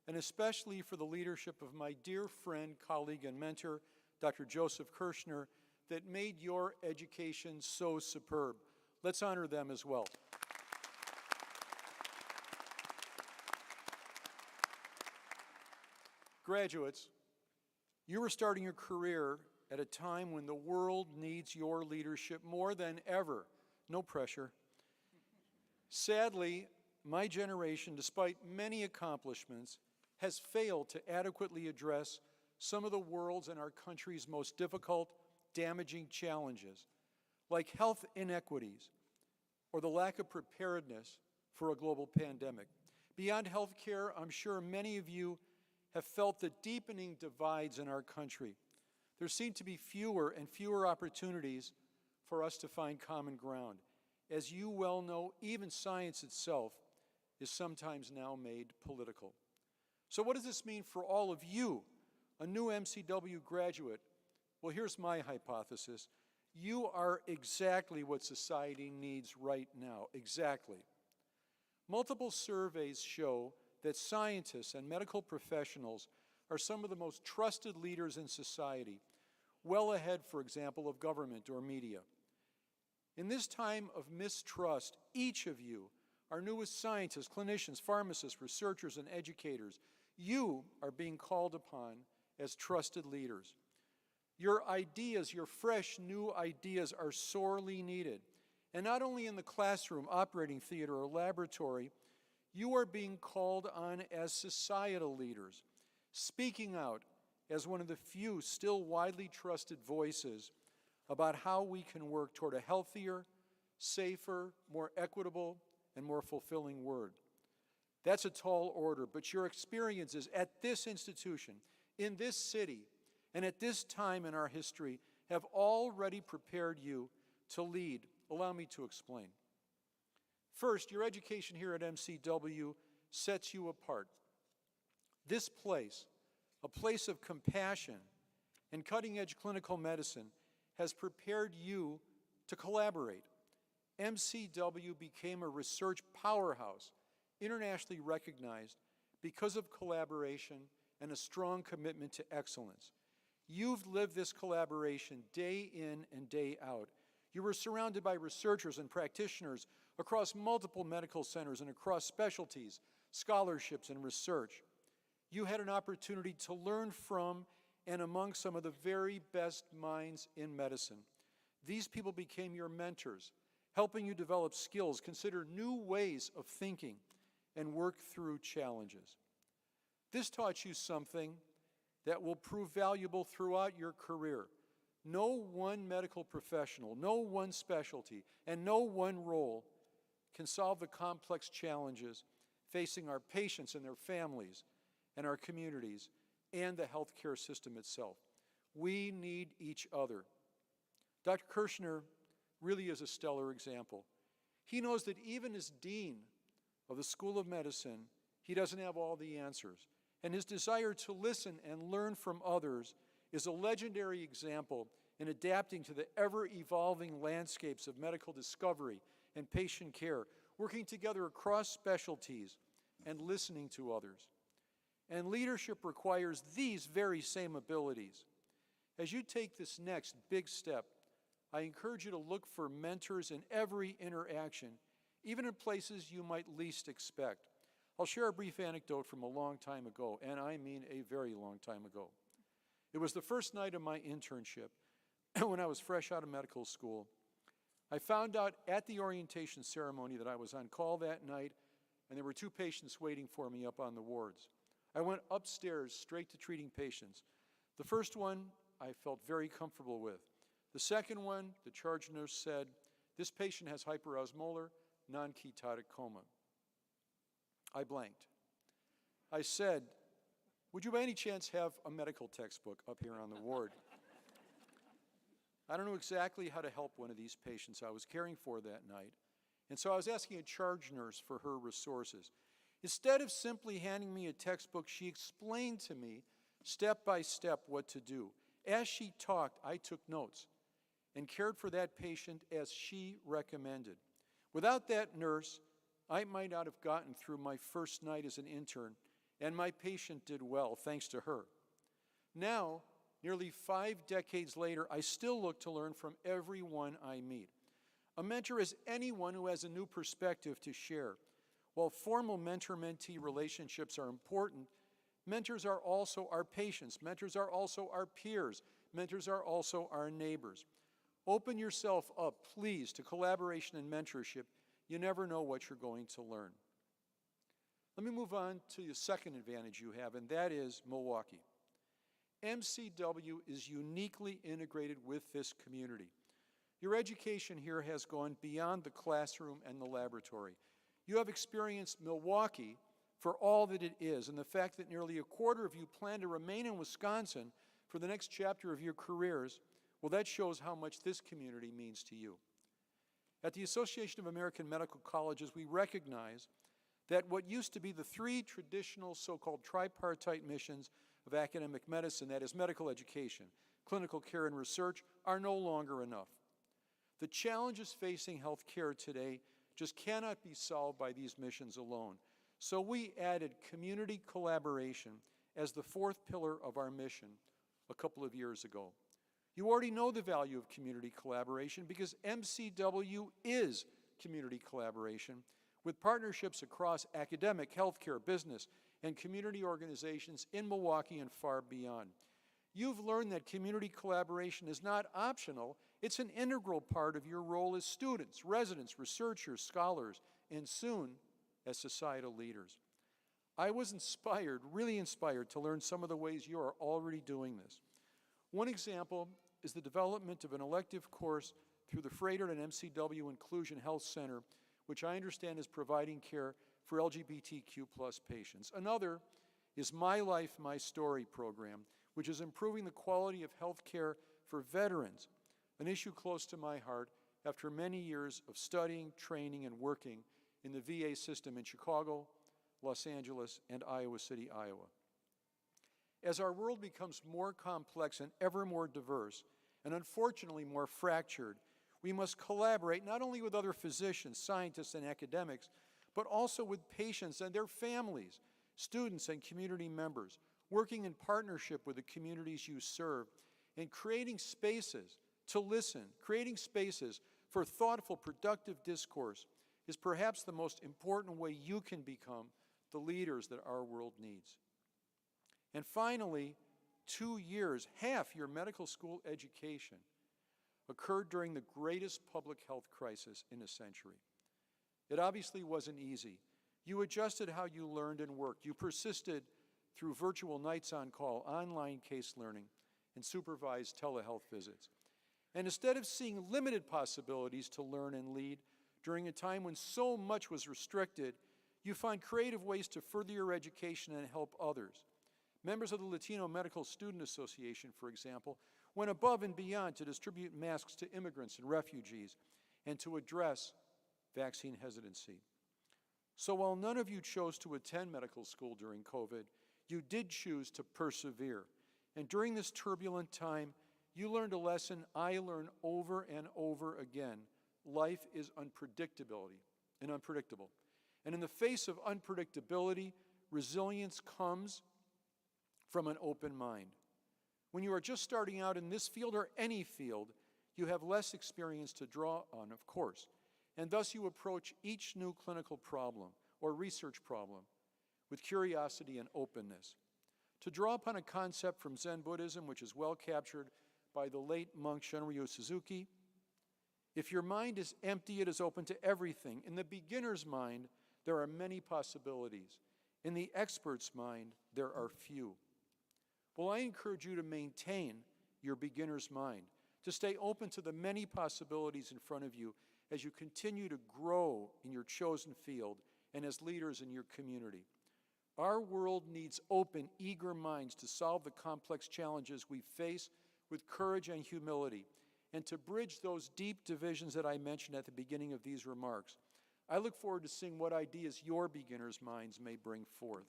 and especially for the leadership of my dear friend, colleague, and mentor, Dr. Joseph Kirshner, that made your education so superb. Let's honor them as well. Graduates, you are starting your career at a time when the world needs your leadership more than ever. No pressure. Sadly, my generation, despite many accomplishments, has failed to adequately address some of the world's and our country's most difficult, damaging challenges, like health inequities or the lack of preparedness for a global pandemic. Beyond health care, I'm sure many of you have felt the deepening divides in our country. There seem to be fewer and fewer opportunities for us to find common ground. As you well know, even science itself is sometimes now made political. So what does this mean for all of you, a new MCW graduate? Well, here's my hypothesis. You are exactly what society needs right now, exactly. Multiple surveys show that scientists and medical professionals are some of the most trusted leaders in society, well ahead, for example, of government or media. In this time of mistrust, each of you, our newest scientists, clinicians, pharmacists, researchers, and educators, you are being called upon as trusted leaders. Your ideas, your fresh new ideas, are sorely needed. And not only in the classroom, operating theater, or laboratory, you are being called on as societal leaders, speaking out as one of the few still widely trusted voices about how we can work toward a healthier, safer, more equitable, and more fulfilling world. That's a tall order, but your experiences at this institution, in this city, and at this time in our history have already prepared you to lead Allow me to explain. First, your education here at MCW sets you apart. This place, a place of compassion and cutting-edge clinical medicine, has prepared you to collaborate. MCW became a research powerhouse, internationally recognized because of collaboration and a strong commitment to excellence. You've lived this collaboration day in and day out. You were surrounded by researchers and practitioners across multiple medical centers and across specialties, scholarships, and research. You had an opportunity to learn from and among some of the very best minds in medicine. These people became your mentors, helping you develop skills, consider new ways of thinking, and work through challenges. This taught you something that will prove valuable throughout your career. No one medical professional, no one specialty, and no one role can solve the complex challenges facing our patients and their families and our communities and the healthcare system itself. We need each other. Dr. Kirshner really is a stellar example. He knows that even as dean of the School of Medicine, he doesn't have all the answers. And his desire to listen and learn from others is a legendary example in adapting to the ever-evolving landscapes of medical discovery and patient care, working together across specialties and listening to others. And leadership requires these very same abilities. As you take this next big step, I encourage you to look for mentors in every interaction, even in places you might least expect. I'll share a brief anecdote from a long time ago, and I mean a very long time ago. It was the first night of my internship when I was fresh out of medical school. I found out at the orientation ceremony that I was on call that night, and there were 2 patients waiting for me up on the wards. I went upstairs straight to treating patients. The first one I felt very comfortable with. The second one, the charge nurse said, "This patient has hyperosmolar non-ketotic coma." I blanked. I said, "Would you by any chance have a medical textbook up here on the ward?" I don't know exactly how to help one of these patients I was caring for that night, and so I was asking a charge nurse for her resources. Instead of simply handing me a textbook, she explained to me step by step what to do. As she talked, I took notes and cared for that patient as she recommended. Without that nurse, I might not have gotten through my first night as an intern, and my patient did well, thanks to her. Now, nearly 5 decades later, I still look to learn from everyone I meet. A mentor is anyone who has a new perspective to share. While formal mentor-mentee relationships are important, mentors are also our patients. Mentors are also our peers. Mentors are also our neighbors. Open yourself up, please, to collaboration and mentorship. You never know what you're going to learn. Let me move on to the second advantage you have, and that is Milwaukee. MCW is uniquely integrated with this community. Your education here has gone beyond the classroom and the laboratory. You have experienced Milwaukee for all that it is, and the fact that nearly a quarter of you plan to remain in Wisconsin for the next chapter of your careers, well, that shows how much this community means to you. At the Association of American Medical Colleges, we recognize that what used to be the 3 traditional so-called tripartite missions of academic medicine, that is medical education, clinical care, and research, are no longer enough. The challenges facing healthcare today just cannot be solved by these missions alone. So we added community collaboration as the 4th pillar of our mission a couple of years ago. You already know the value of community collaboration because MCW is community collaboration with partnerships across academic, healthcare, business, and community organizations in Milwaukee and far beyond. You've learned that community collaboration is not optional, it's an integral part of your role as students, residents, researchers, scholars, and soon as societal leaders. I was inspired, really inspired, to learn some of the ways you are already doing this. One example is the development of an elective course through the Freighter and MCW Inclusion Health Center, which I understand is providing care for LGBTQ+ patients. Another is My Life, My Story program, which is improving the quality of health care for veterans, an issue close to my heart after many years of studying, training, and working in the VA system in Chicago, Los Angeles, and Iowa City, Iowa. As our world becomes more complex and ever more diverse, and unfortunately more fractured, we must collaborate not only with other physicians, scientists, and academics, but also with patients and their families, students and community members, working in partnership with the communities you serve, and creating spaces to listen, creating spaces for thoughtful, productive discourse is perhaps the most important way you can become the leaders that our world needs. And finally, 2 years, half your medical school education, occurred during the greatest public health crisis in a century. It obviously wasn't easy. You adjusted how you learned and worked. You persisted through virtual nights on call, online case learning, and supervised telehealth visits. And instead of seeing limited possibilities to learn and lead during a time when so much was restricted, you find creative ways to further your education and help others. Members of the Latino Medical Student Association, for example, went above and beyond to distribute masks to immigrants and refugees and to address vaccine hesitancy. So while none of you chose to attend medical school during COVID, you did choose to persevere. And during this turbulent time, you learned a lesson I learned over and over again. Life is unpredictable. And in the face of unpredictability, resilience comes from an open mind. When you are just starting out in this field or any field, you have less experience to draw on, of course, and thus you approach each new clinical problem or research problem with curiosity and openness. To draw upon a concept from Zen Buddhism, which is well captured by the late monk Shunryu Suzuki, if your mind is empty, it is open to everything. In the beginner's mind, there are many possibilities. In the expert's mind, there are few. Well, I encourage you to maintain your beginner's mind, to stay open to the many possibilities in front of you as you continue to grow in your chosen field and as leaders in your community. Our world needs open, eager minds to solve the complex challenges we face with courage and humility, and to bridge those deep divisions that I mentioned at the beginning of these remarks. I look forward to seeing what ideas your beginners' minds may bring forth.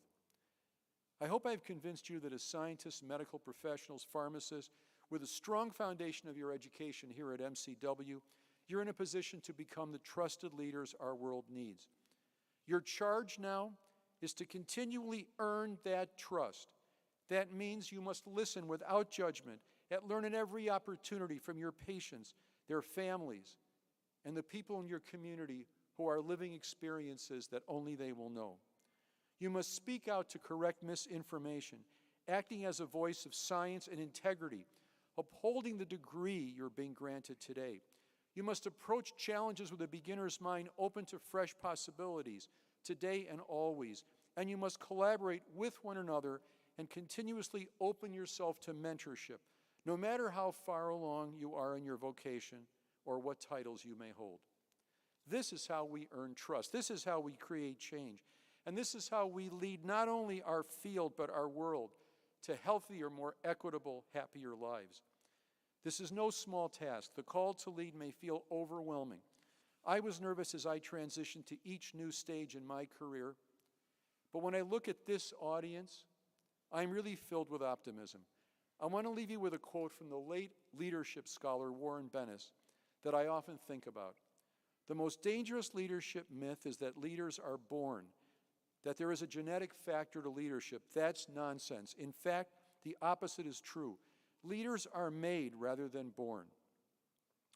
I hope I've convinced you that as scientists, medical professionals, pharmacists, with a strong foundation of your education here at MCW, you're in a position to become the trusted leaders our world needs. Your charge now is to continually earn that trust. That means you must listen without judgment and learn at every opportunity from your patients, their families, and the people in your community who are living experiences that only they will know. You must speak out to correct misinformation, acting as a voice of science and integrity, upholding the degree you're being granted today. You must approach challenges with a beginner's mind open to fresh possibilities, today and always. And you must collaborate with one another and continuously open yourself to mentorship, no matter how far along you are in your vocation or what titles you may hold. This is how we earn trust. This is how we create change. And this is how we lead not only our field, but our world to healthier, more equitable, happier lives. This is no small task. The call to lead may feel overwhelming. I was nervous as I transitioned to each new stage in my career. But when I look at this audience, I'm really filled with optimism. I want to leave you with a quote from the late leadership scholar Warren Bennis that I often think about. The most dangerous leadership myth is that leaders are born, that there is a genetic factor to leadership. That's nonsense. In fact, the opposite is true. Leaders are made rather than born.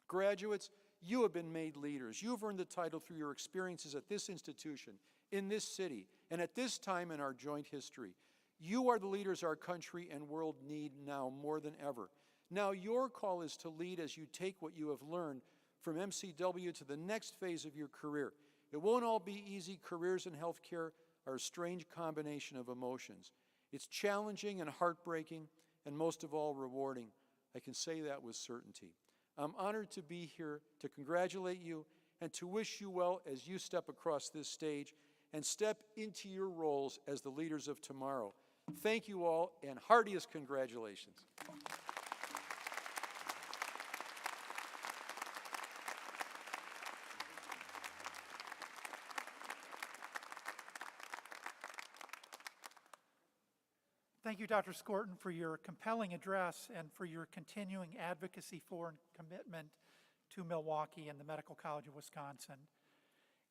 Graduates, you have been made leaders. You have earned the title through your experiences at this institution, in this city, and at this time in our joint history. You are the leaders our country and world need now more than ever. Now your call is to lead as you take what you have learned from MCW to the next phase of your career. It won't all be easy. Careers in healthcare are a strange combination of emotions. It's challenging and heartbreaking, and most of all, rewarding. I can say that with certainty. I'm honored to be here to congratulate you and to wish you well as you step across this stage and step into your roles as the leaders of tomorrow. Thank you all, and heartiest congratulations. Thank you, Dr. Skorton, for your compelling address and for your continuing advocacy for and commitment to Milwaukee and the Medical College of Wisconsin.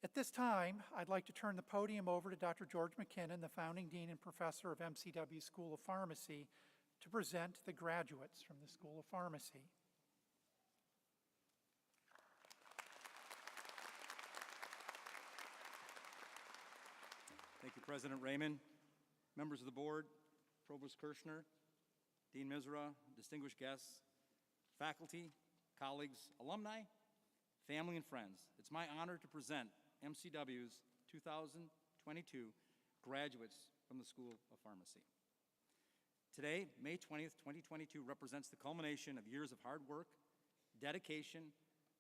At this time, I'd like to turn the podium over to Dr. George McKinnon, the founding dean and professor of MCW School of Pharmacy, to present the graduates from the School of Pharmacy. Thank you, President Raymond, members of the board, Provost Kirshner, Dean Misra, distinguished guests, faculty, colleagues, alumni, family, and friends. It's my honor to present MCW's 2022 graduates from the School of Pharmacy. Today, May 20th, 2022 represents the culmination of years of hard work, dedication,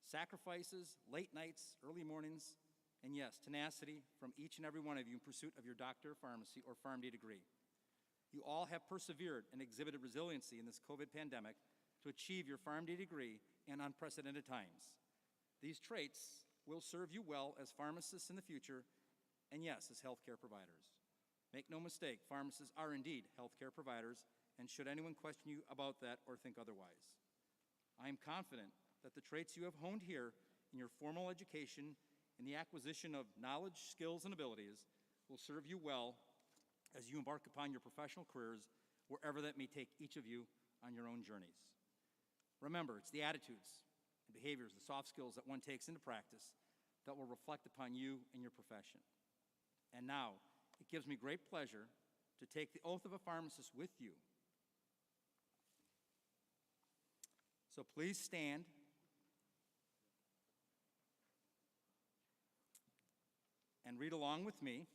sacrifices, late nights, early mornings, and yes, tenacity from each and every one of you in pursuit of your Doctor of Pharmacy or PharmD degree. You all have persevered and exhibited resiliency in this COVID pandemic to achieve your PharmD degree in unprecedented times. These traits will serve you well as pharmacists in the future, and yes, as healthcare providers. Make no mistake, pharmacists are indeed healthcare providers, and should anyone question you about that or think otherwise. I am confident that the traits you have honed here in your formal education and the acquisition of knowledge, skills, and abilities will serve you well as you embark upon your professional careers, wherever that may take each of you on your own journeys. Remember, it's the attitudes and behaviors, the soft skills that one takes into practice that will reflect upon you and your profession. And now, it gives me great pleasure to take the oath of a pharmacist with you. So please stand. And read along with me,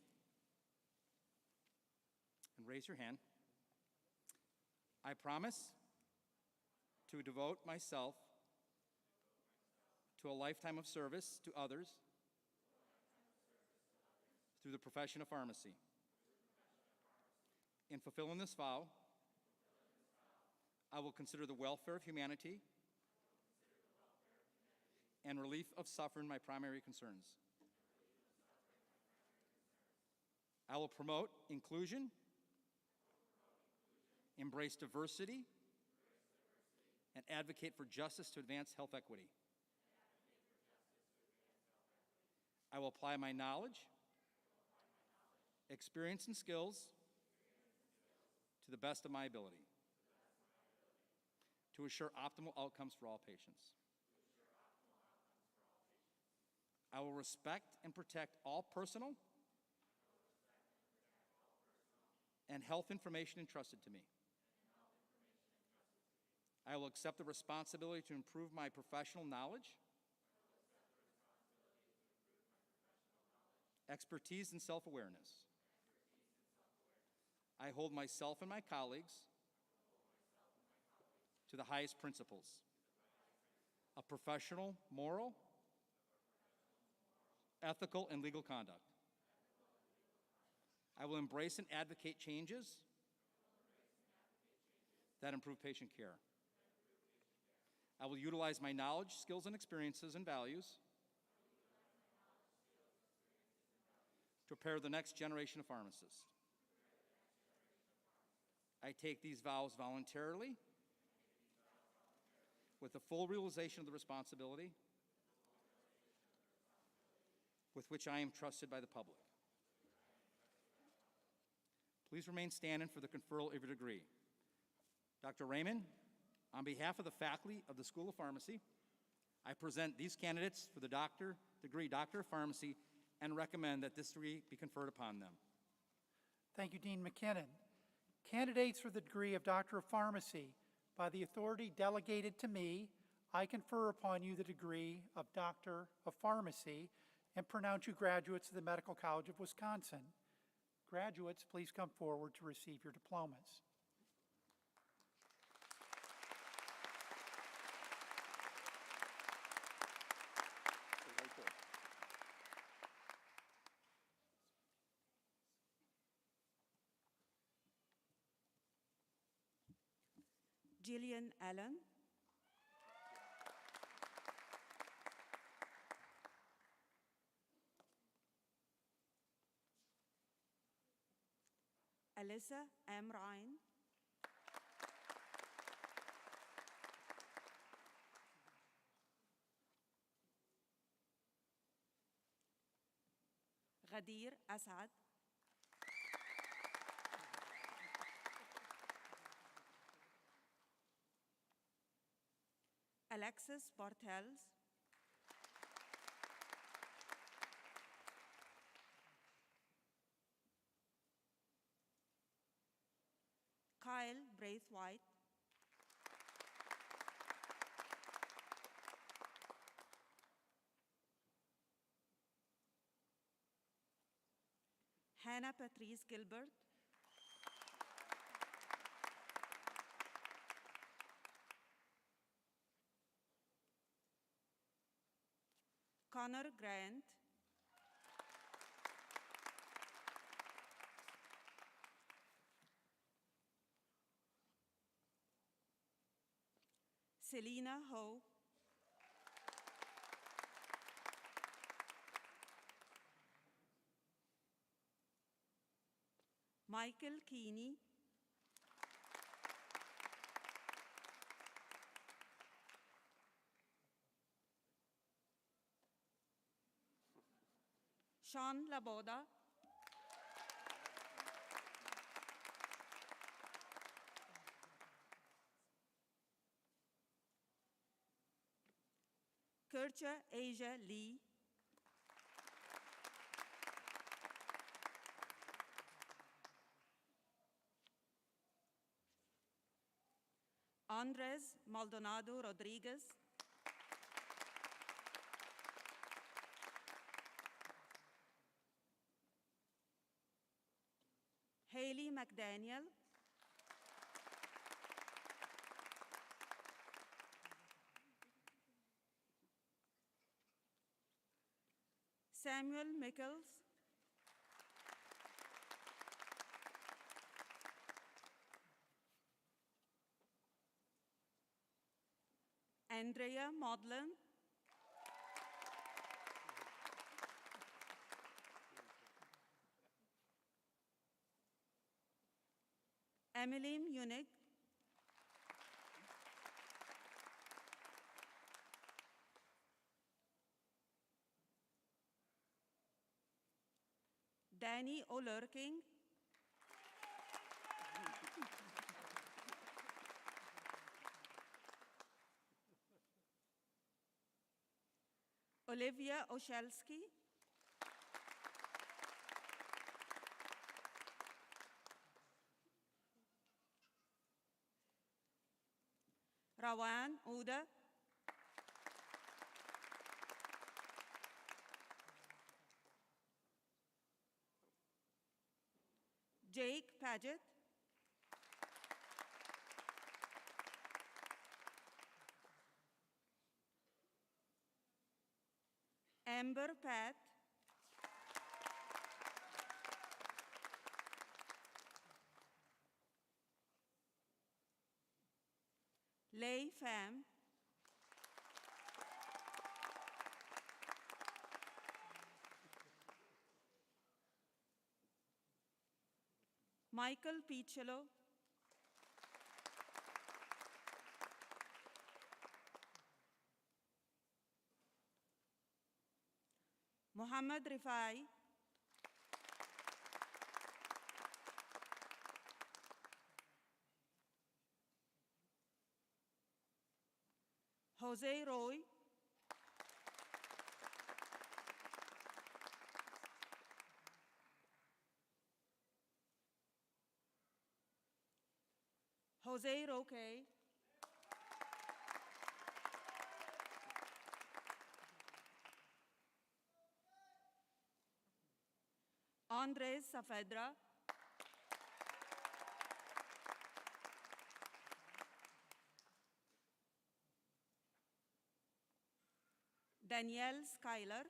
and raise your hand. I promise to devote myself to a lifetime of service to others through the profession of pharmacy. In fulfilling this vow, I will consider the welfare of humanity and relief of suffering my primary concerns. I will promote inclusion, embrace diversity, and advocate for justice to advance health equity. I will apply my knowledge, experience, and skills to the best of my ability to assure optimal outcomes for all patients. I will respect and protect all personal and health information entrusted to me. I will accept the responsibility to improve my professional knowledge, expertise, and self-awareness. I hold myself and my colleagues to the highest principles of professional, moral, ethical, and legal conduct. I will embrace and advocate changes that improve patient care. I will utilize my knowledge, skills, and experiences and values to prepare the next generation of pharmacists. I take these vows voluntarily with the full realization of the responsibility with which I am trusted by the public. Please remain standing for the conferral of your degree. Dr. Raymond, on behalf of the faculty of the School of Pharmacy, I present these candidates for the Doctor of Pharmacy, and recommend that this degree be conferred upon them. Thank you, Dean McKinnon. Candidates for the degree of Doctor of Pharmacy, by the authority delegated to me, I confer upon you the degree of Doctor of Pharmacy and pronounce you graduates of the Medical College of Wisconsin. Graduates, please come forward to receive your diplomas. Jillian Allen. Alyssa M. Ryan. Kadir Asad, Alexis Bartels, Kyle Braithwaite, Hannah Patrice Gilbert, Connor Grant, Selena Ho, Michael Keeney, Sean Laboda, Kircha Asia Lee, Andres Maldonado Rodriguez, Haley McDaniel, Samuel Mickels, Andrea Modlin, Emily Munich, Danny O'Lurking, Olivia Oshelski, Rawan Uda, Jake Paget, Amber Pat, Lei Pham, Michael Piccolo, Muhammad Rifai, Jose Roy, Jose Roque, Andres Saavedra, Danielle Schuyler,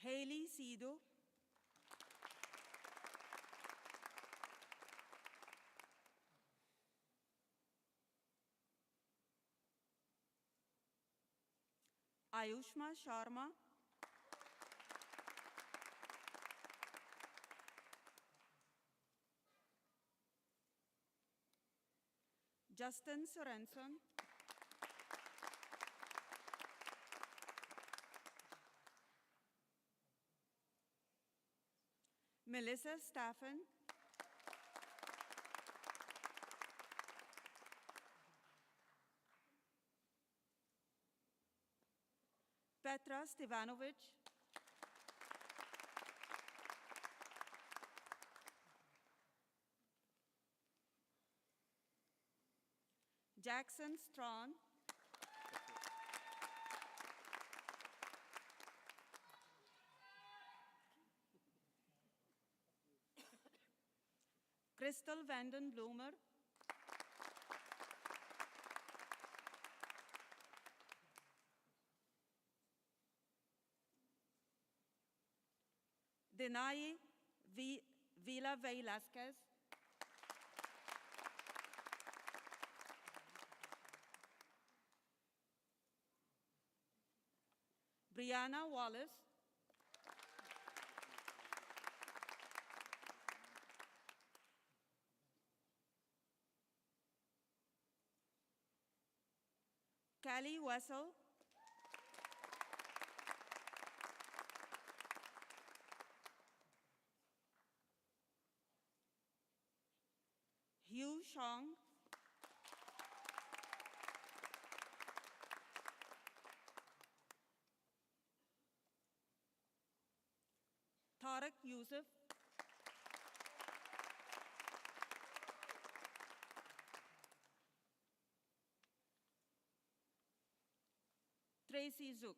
Haley Sido, Ayushma Sharma, Justin Sorensen, Melissa Staffen, Petra Stevanovic, Jackson Strawn, Crystal Vanden Bloomer, Denai Vila Velasquez, Brianna Wallace, Callie Wessel, Hugh Shong, Tariq Yusuf, Tracy Zook,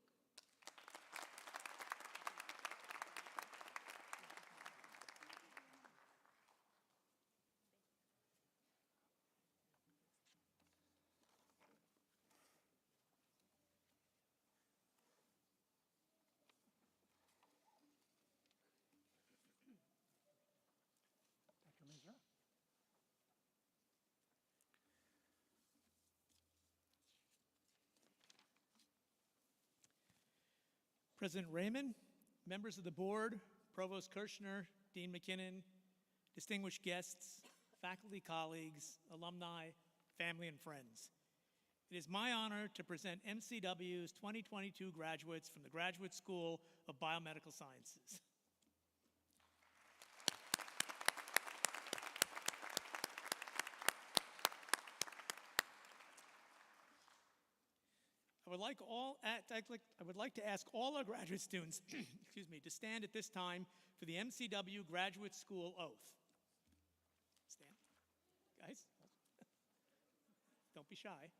Dr. Mizra. President Raymond, members of the board, Provost Kirshner, Dean McKinnon, distinguished guests, faculty colleagues, alumni, family, and friends. It is my honor to present MCW's 2022 graduates from the Graduate School of Biomedical Sciences. I would like to ask all our graduate students, excuse me, to stand at this time for the MCW Graduate School Oath. Stand, guys. Don't be shy.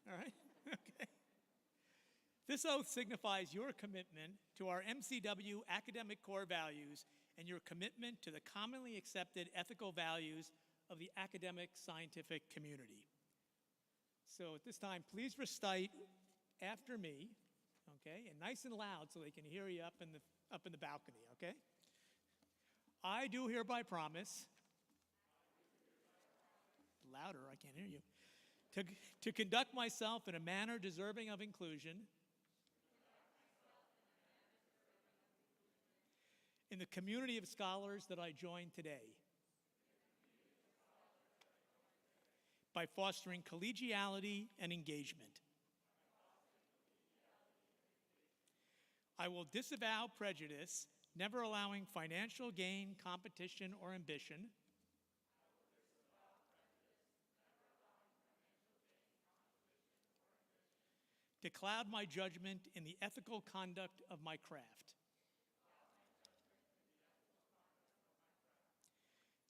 All right. Okay. This oath signifies your commitment to our MCW academic core values and your commitment to the commonly accepted ethical values of the academic scientific community. So at this time, please recite after me, okay, and nice and loud so they can hear you up in the balcony, okay? I do hereby promise, louder, I can't hear you, to conduct myself in a manner deserving of inclusion in the community of scholars that I join today, by fostering collegiality and engagement. I will disavow prejudice, never allowing financial gain, competition, or ambition. To cloud my judgment in the ethical conduct of my craft.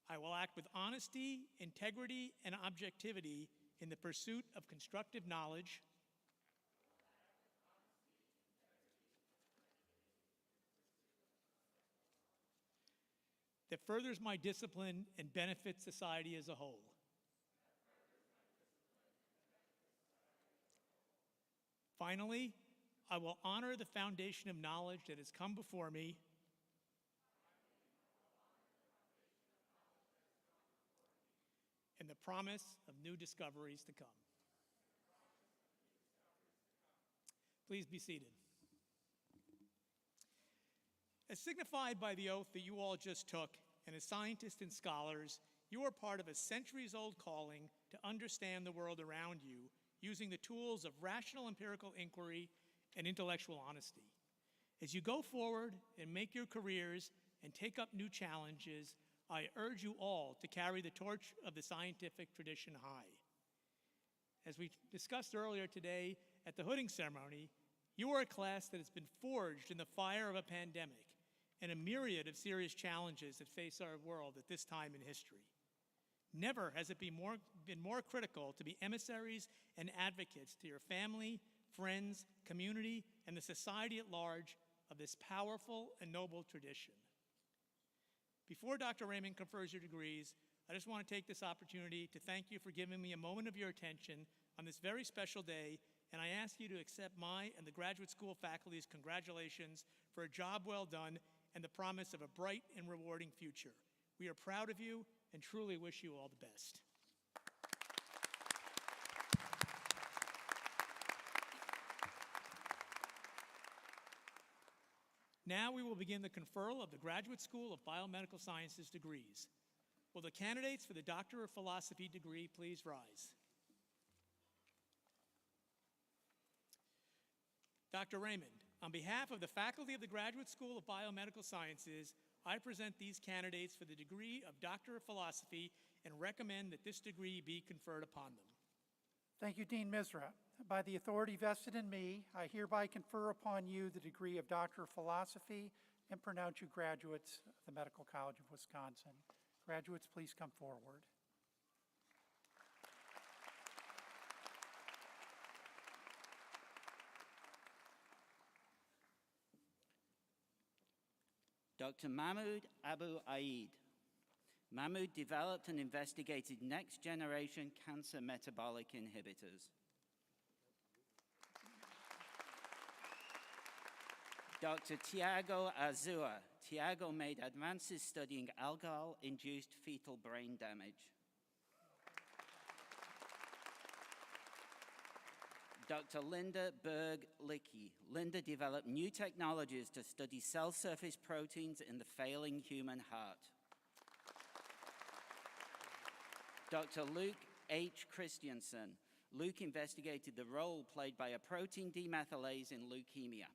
I will act with honesty, integrity, and objectivity in the pursuit of constructive knowledge. That furthers my discipline and benefits society as a whole. Finally, I will honor the foundation of knowledge that has come before me and the promise of new discoveries to come. Please be seated. As signified by the oath that you all just took, and as scientists and scholars, You are part of a centuries-old calling to understand the world around you using the tools of rational empirical inquiry and intellectual honesty. As you go forward and make your careers and take up new challenges, I urge you all to carry the torch of the scientific tradition high. As we discussed earlier today at the hooding ceremony, you are a class that has been forged in the fire of a pandemic and a myriad of serious challenges that face our world at this time in history. Never has it been more critical to be emissaries and advocates to your family, friends, community, and the society at large of this powerful and noble tradition. Before Dr. Raymond confers your degrees, I just want to take this opportunity to thank you for giving me a moment of your attention on this very special day, and I ask you to accept my and the graduate school faculty's congratulations for a job well done and the promise of a bright and rewarding future. We are proud of you and truly wish you all the best. Now we will begin the conferral of the Graduate School of Biomedical Sciences degrees. Will the candidates for the Doctor of Philosophy degree please rise? Dr. Raymond, on behalf of the faculty of the Graduate School of Biomedical Sciences, I present these candidates for the degree of Doctor of Philosophy and recommend that this degree be conferred upon them. Thank you, Dean Misra. By the authority vested in me, I hereby confer upon you the degree of Doctor of Philosophy and pronounce you graduates of the Medical College of Wisconsin. Graduates, please come forward. Dr. Mahmoud Abu Aid. Mahmoud developed and investigated next-generation cancer metabolic inhibitors. Dr. Tiago Azua. Tiago made advances studying alcohol-induced fetal brain damage. Dr. Linda Berg-Licky. Linda developed new technologies to study cell surface proteins in the failing human heart. Dr. Luke H. Christiansen. Luke investigated the role played by a protein demethylase in leukemia.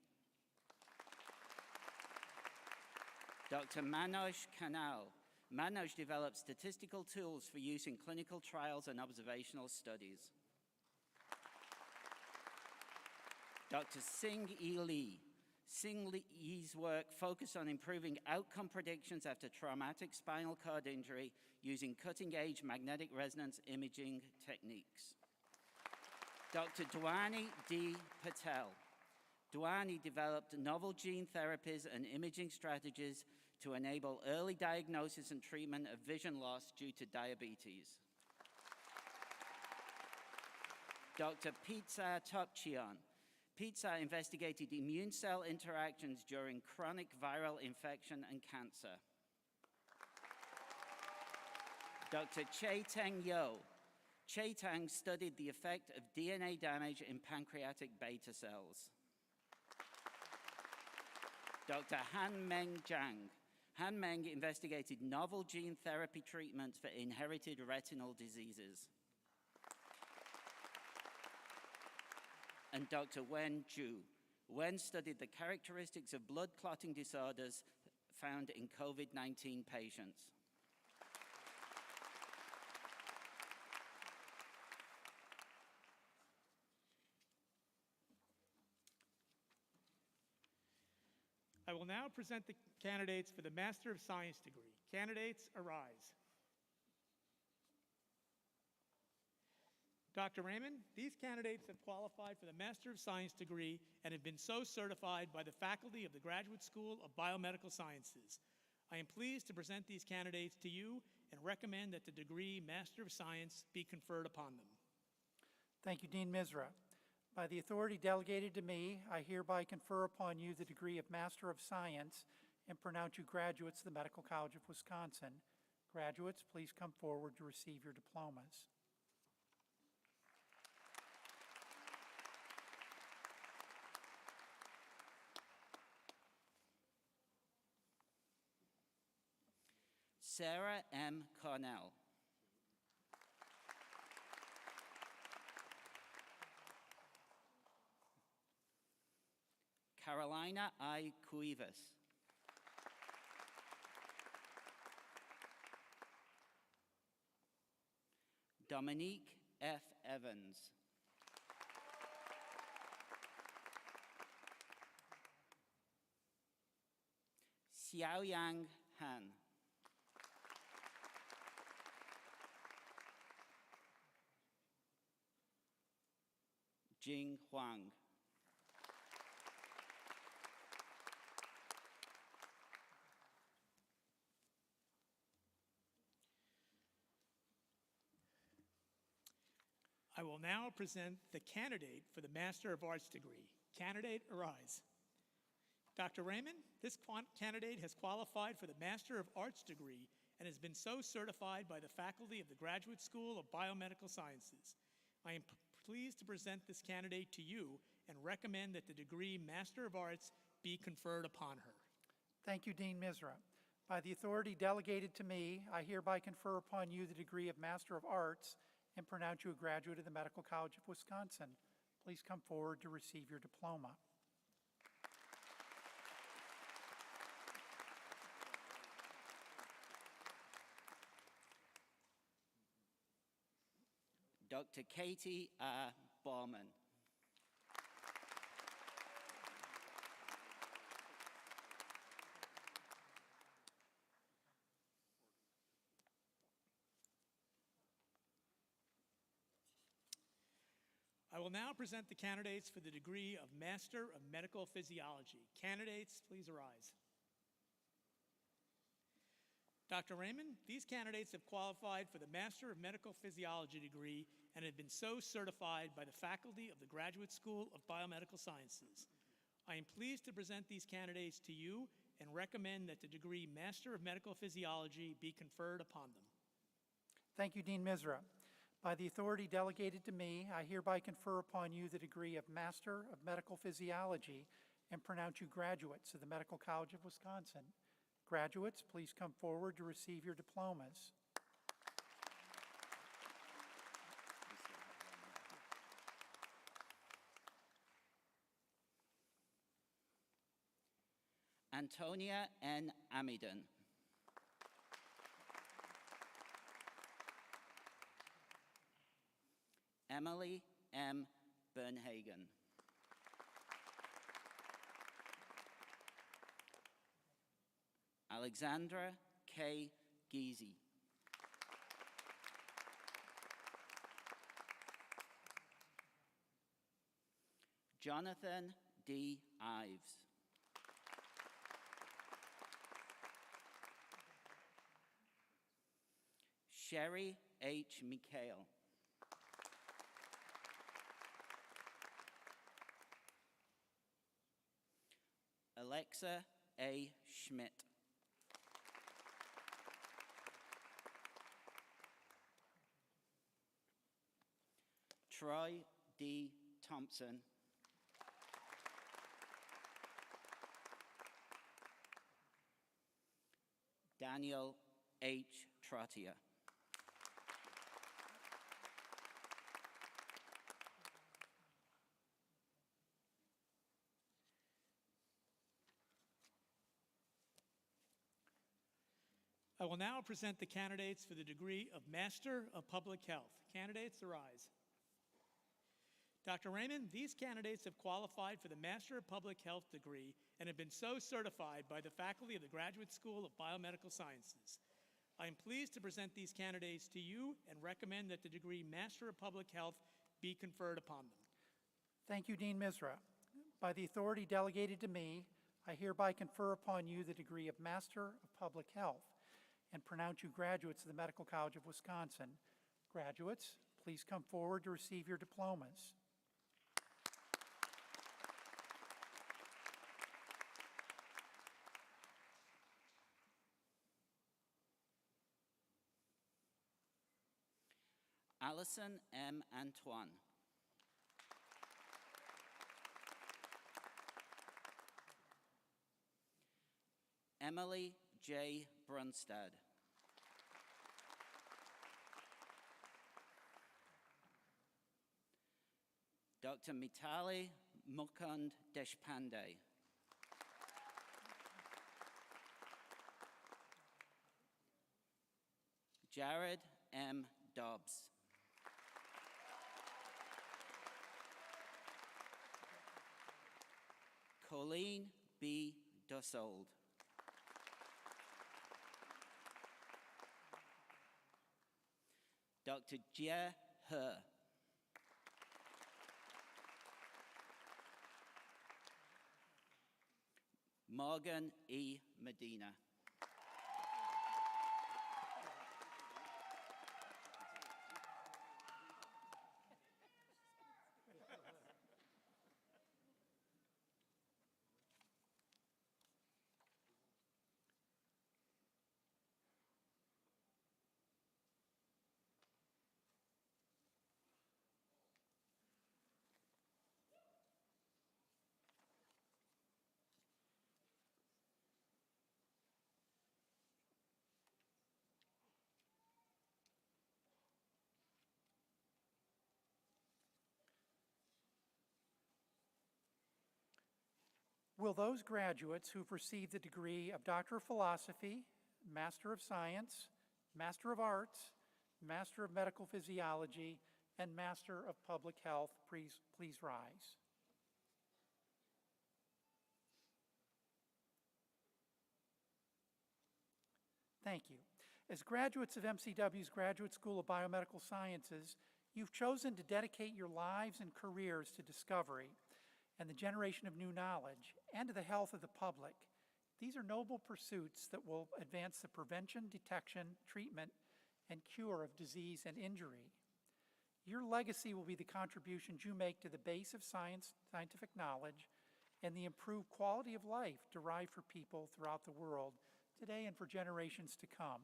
Dr. Manoj Kanal. Manoj developed statistical tools for use in clinical trials and observational studies. Dr. Sing-E Lee. Sing-Lee's work focused on improving outcome predictions after traumatic spinal cord injury using cutting-edge magnetic resonance imaging techniques. Dr. Dwani D. Patel. Dwani developed novel gene therapies and imaging strategies to enable early diagnosis and treatment of vision loss due to diabetes. Dr. Pizza Topchion. Pizza investigated immune cell interactions during chronic viral infection and cancer. Dr. Che-Teng Yo. Che-Teng studied the effect of DNA damage in pancreatic beta cells. Dr. Han-Meng Zhang. Han-Meng investigated novel gene therapy treatments for inherited retinal diseases. And Dr. Wen Zhu. Wen studied the characteristics of blood clotting disorders found in COVID-19 patients. I will now present the candidates for the Master of Science degree. Candidates, arise. Dr. Raymond, these candidates have qualified for the Master of Science degree and have been so certified by the faculty of the Graduate School of Biomedical Sciences. I am pleased to present these candidates to you and recommend that the degree Master of Science be conferred upon them. Thank you, Dean Misra. By the authority delegated to me, I hereby confer upon you the degree of Master of Science and pronounce you graduates of the Medical College of Wisconsin. Graduates, please come forward to receive your diplomas. Sarah M. Cornell. Carolina I. Cuevas. Dominique F. Evans. Xiaoyang Han. Jing Huang. I will now present the candidate for the Master of Arts degree. Candidate, arise. Dr. Raymond, this candidate has qualified for the Master of Arts degree and has been so certified by the faculty of the Graduate School of Biomedical Sciences. I am pleased to present this candidate to you and recommend that the degree Master of Arts be conferred upon her. Thank you, Dean Misra. By the authority delegated to me, I hereby confer upon you the degree of Master of Arts and pronounce you a graduate of the Medical College of Wisconsin. Please come forward to receive your diploma. Dr. Katie R. Bauman. I will now present the candidates for the degree of Master of Medical Physiology. Candidates, please arise. Dr. Raymond, these candidates have qualified for the Master of Medical Physiology degree and have been so certified by the faculty of the Graduate School of Biomedical Sciences. I am pleased to present these candidates to you and recommend that the degree Master of Medical Physiology be conferred upon them. Thank you, Dean Misra. By the authority delegated to me, I hereby confer upon you the degree of Master of Medical Physiology and pronounce you graduates of the Medical College of Wisconsin. Graduates, please come forward to receive your diplomas. Antonia N. Amidon. Emily M. Bernhagen. Alexandra K. Giese. Jonathan D. Ives. Sherry H. Mikhail. Alexa A. Schmidt. Troy D. Thompson. Daniel H. Trottier. I will now present the candidates for the degree of Master of Public Health. Candidates, arise. Dr. Raymond, these candidates have qualified for the Master of Public Health degree and have been so certified by the faculty of the Graduate School of Biomedical Sciences. I am pleased to present these candidates to you and recommend that the degree Master of Public Health be conferred upon them. Thank you, Dean Misra. By the authority delegated to me, I hereby confer upon you the degree of Master of Public Health and pronounce you graduates of the Medical College of Wisconsin. Graduates, please come forward to receive your diplomas. Allison M. Antoine. Emily J. Brunstad. Dr. Mitali Mukund Deshpande. Jared M. Dobbs. Colleen B. Dussold. Dr. Jia He. Morgan E. Medina. Will those graduates who've received the degree of Doctor of Philosophy, Master of Science, Master of Arts, Master of Medical Physiology, and Master of Public Health please rise? Thank you. As graduates of MCW's Graduate School of Biomedical Sciences, you've chosen to dedicate your lives and careers to discovery and the generation of new knowledge, and to the health of the public. These are noble pursuits that will advance the prevention, detection, treatment, and cure of disease and injury. Your legacy will be the contributions you make to the base of scientific knowledge and the improved quality of life derived for people throughout the world today and for generations to come.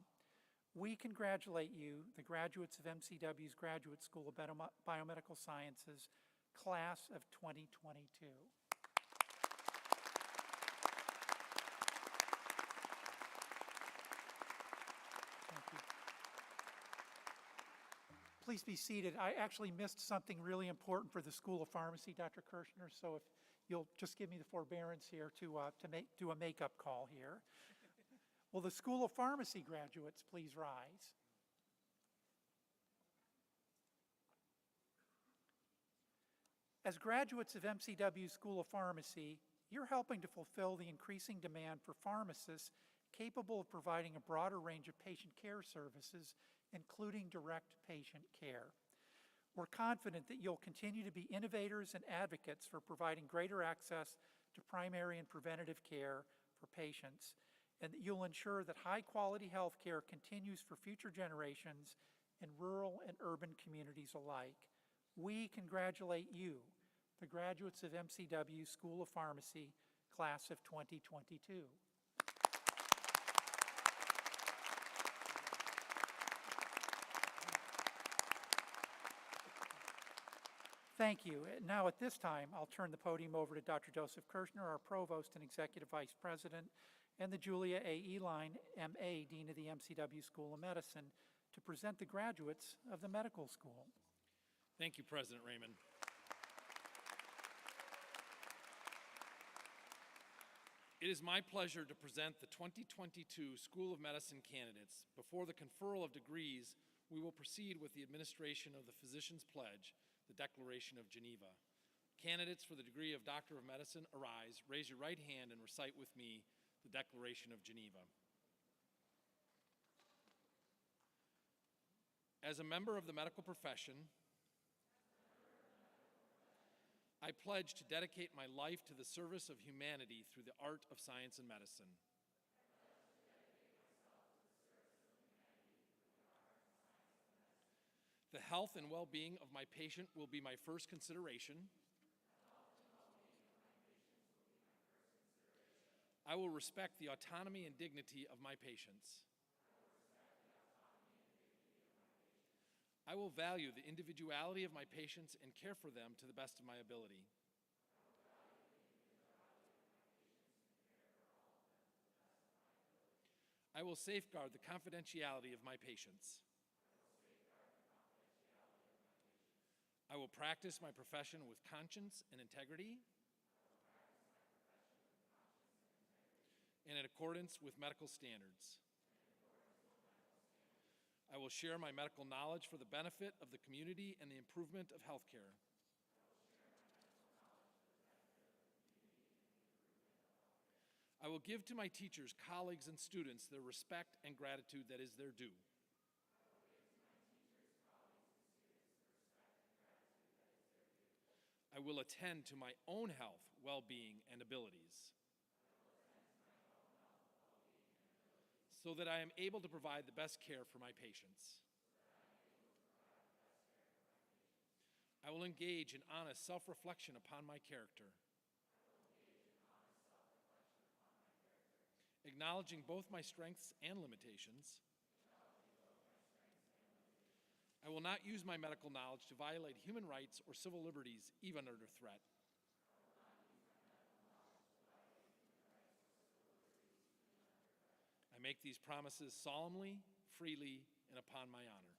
We congratulate you, the graduates of MCW's Graduate School of Biomedical Sciences, Class of 2022. Thank you. Please be seated. I actually missed something really important for the School of Pharmacy, Dr. Kirshner, so if you'll just give me the forbearance here to do a makeup call here. Will the School of Pharmacy graduates please rise? As graduates of MCW School of Pharmacy, you're helping to fulfill the increasing demand for pharmacists capable of providing a broader range of patient care services, including direct patient care. We're confident that you'll continue to be innovators and advocates for providing greater access to primary and preventative care for patients, and that you'll ensure that high-quality health care continues for future generations in rural and urban communities alike. We congratulate you, the graduates of MCW School of Pharmacy, Class of 2022. Thank you. Now at this time, I'll turn the podium over to Dr. Joseph Kirshner, our Provost and Executive Vice President, and the Julia A. Eline, M.A., Dean of the MCW School of Medicine, to present the graduates of the medical school. Thank you, President Raymond. It is my pleasure to present the 2022 School of Medicine candidates. Before the conferral of degrees, we will proceed with the administration of the Physician's Pledge, the Declaration of Geneva. Candidates for the degree of Doctor of Medicine, arise, raise your right hand, and recite with me the Declaration of Geneva. As a member of the medical profession, I pledge to dedicate my life to the service of humanity through the art of science and medicine. The health and well-being of my patient will be my first consideration. I will respect the autonomy and dignity of my patients. I will value the individuality of my patients and care for them to the best of my ability. I will safeguard the confidentiality of my patients. I will practice my profession with conscience and integrity and in accordance with medical standards. I will share my medical knowledge for the benefit of the community and the improvement of healthcare. I will give to my teachers, colleagues, and students the respect and gratitude that is their due. I will attend to my own health, well-being, and abilities so that I am able to provide the best care for my patients. I will engage in honest self-reflection upon my character, acknowledging both my strengths and limitations. I will not use my medical knowledge to violate human rights or civil liberties, even under threat. I make these promises solemnly, freely, and upon my honor.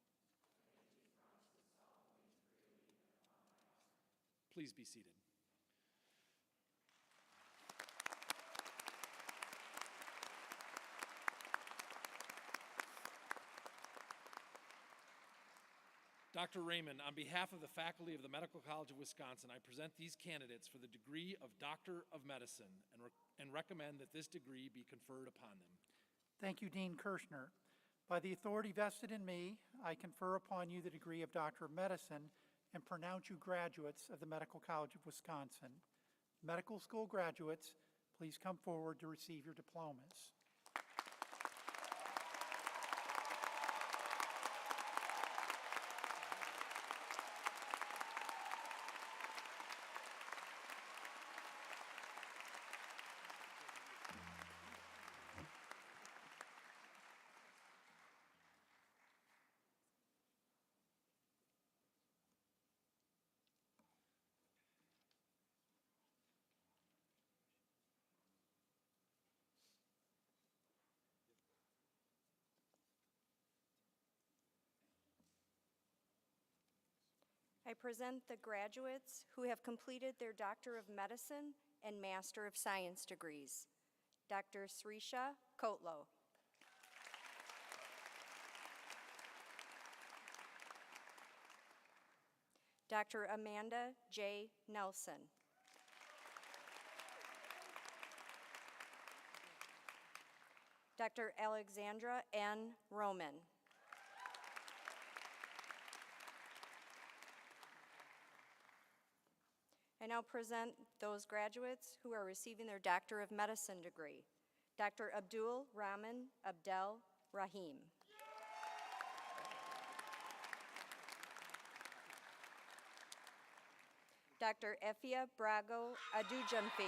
Please be seated. Dr. Raymond, on behalf of the faculty of the Medical College of Wisconsin, I present these candidates for the degree of Doctor of Medicine and recommend that this degree be conferred upon them. Thank you, Dean Kirshner. By the authority vested in me, I confer upon you the degree of Doctor of Medicine and pronounce you graduates of the Medical College of Wisconsin. Medical school graduates, please come forward to receive your diplomas. I present the graduates who have completed their Doctor of Medicine and Master of Science degrees. Dr. Srisha Kotlo. Dr. Amanda J. Nelson. Dr. Alexandra N. Roman. I now present those graduates who are receiving their Doctor of Medicine degree. Dr. Abdul Rahman Abdel Rahim. Dr. Efia Brago Adujamfi.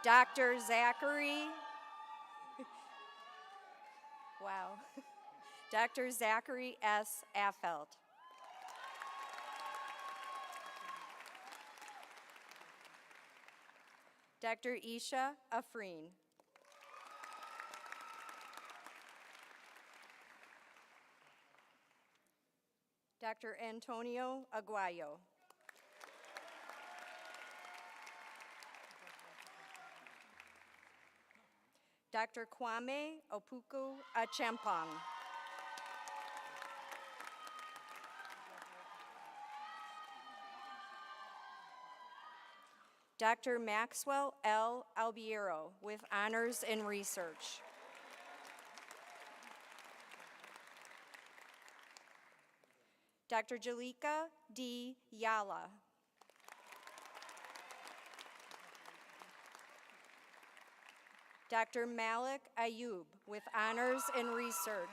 Dr. Zachary, wow, Dr. Zachary S. Affelt. Dr. Isha Afreen. Dr. Antonio Aguayo. Dr. Kwame Opuku Achampong. Dr. Maxwell L. Albiero with honors in research. Dr. Jalika D. Yala. Dr. Malik Ayub with honors in research.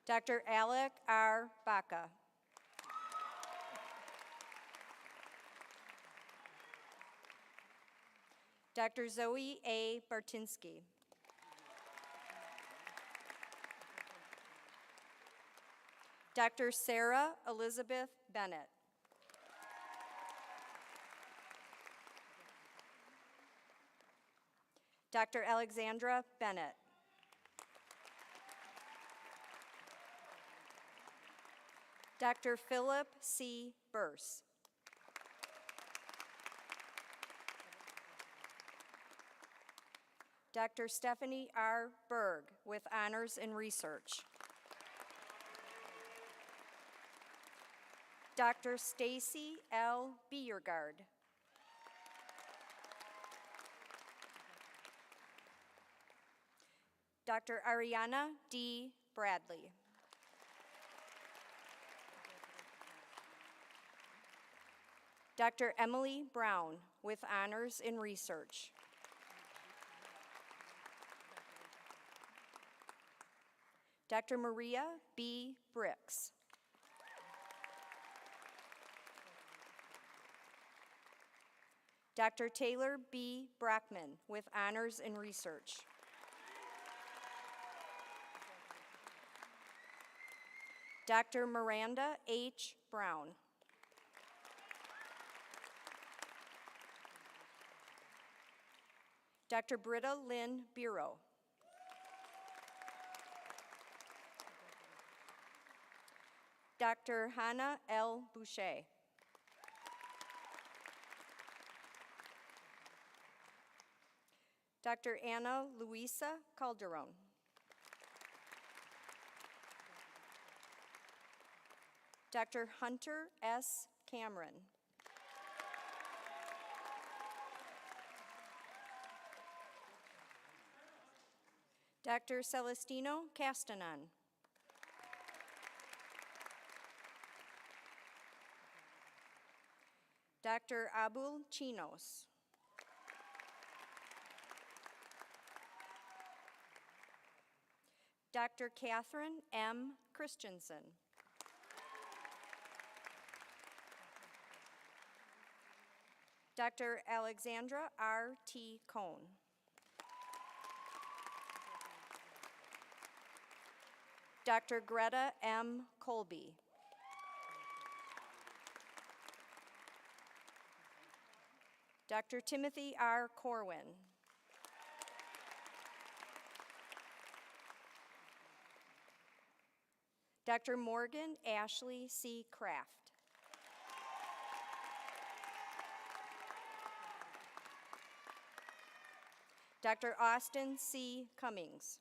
Dr. Alec R. Baca. Dr. Zoe A. Bartinsky. Dr. Sarah Elizabeth Bennett. Dr. Alexandra Bennett. Dr. Philip C. Burse. Dr. Stephanie R. Berg with honors in research. Dr. Stacy L. Biergard. Dr. Ariana D. Bradley. Dr. Emily Brown with honors in research. Dr. Maria B. Bricks. Dr. Taylor B. Brockman with honors in research. Dr. Miranda H. Brown. Dr. Britta Lynn Bureau. Dr. Hannah L. Boucher. Dr. Anna Luisa Calderon. Dr. Hunter S. Cameron. Dr. Celestino Castanon. Dr. Abul Chinos. Dr. Catherine M. Christensen. Dr. Alexandra R. T. Cohn. Dr. Greta M. Colby. Dr. Timothy R. Corwin. Dr. Morgan Ashley C. Kraft. Dr. Austin C. Cummings.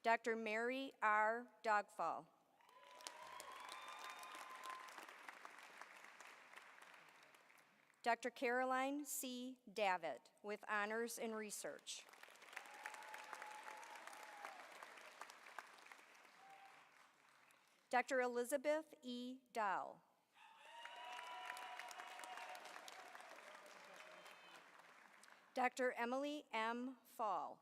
Dr. Mary R. Dogfall. Dr. Caroline C. Davitt with honors in research. Dr. Elizabeth E. Dow. Dr. Emily M. Fall.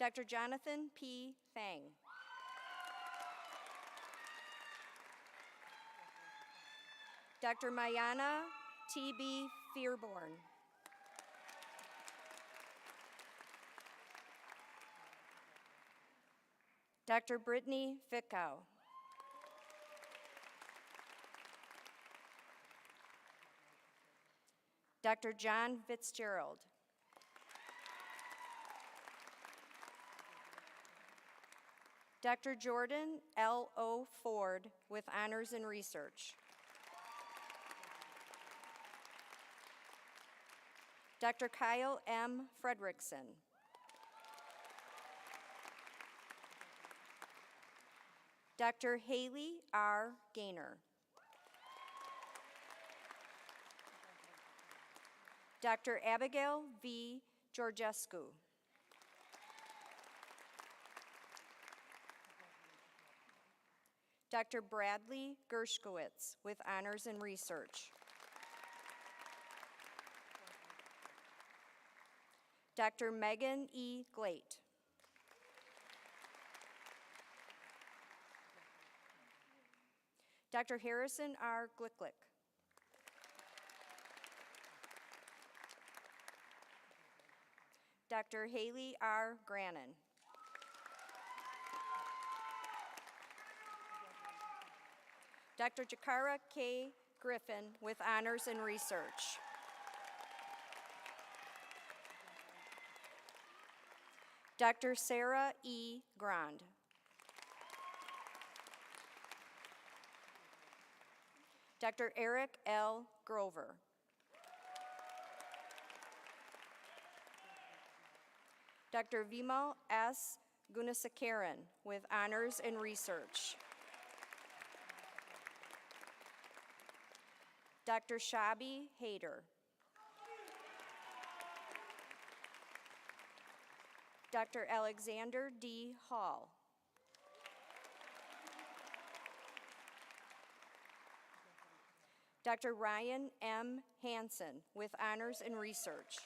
Dr. Jonathan P. Fang. Dr. Mayana T.B. Fearborn. Dr. Brittany Fickow. Dr. John Fitzgerald. Dr. Jordan L. O. Ford with honors in research. Dr. Kyle M. Fredrickson. Dr. Haley R. Gaynor. Dr. Abigail V. Georgescu. Dr. Bradley Gershkowitz with honors in research. Dr. Megan E. Glate. Dr. Harrison R. Glicklick. Dr. Haley R. Grannon. Dr. Jakara K. Griffin with honors in research. Dr. Sarah E. Grand. Dr. Eric L. Grover. Dr. Vimal S. Gunasekaran with honors in research. Dr. Shabi Haider. Dr. Alexander D. Hall. Dr. Ryan M. Hansen with honors in research.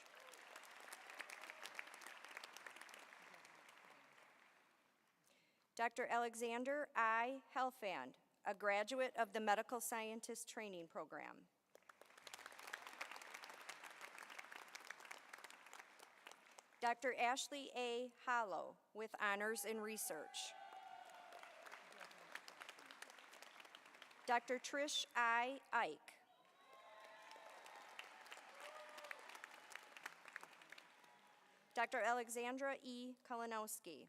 Dr. Alexander I. Helfand, a graduate of the Medical Scientist Training Program. Dr. Ashley A. Hollow with honors in research. Dr. Trish I. Ike. Dr. Alexandra E. Kalinowski.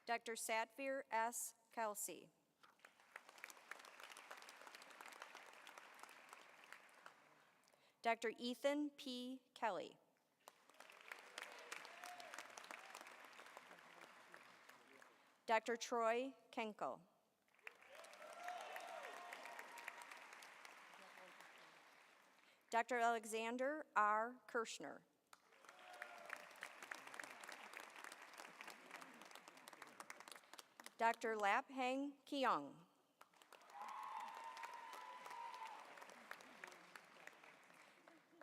Dr. Satvir S. Kelsey. Dr. Ethan P. Kelly. Dr. Troy Kenkel. Dr. Alexander R. Kirschner. Dr. Lap Heng Keong.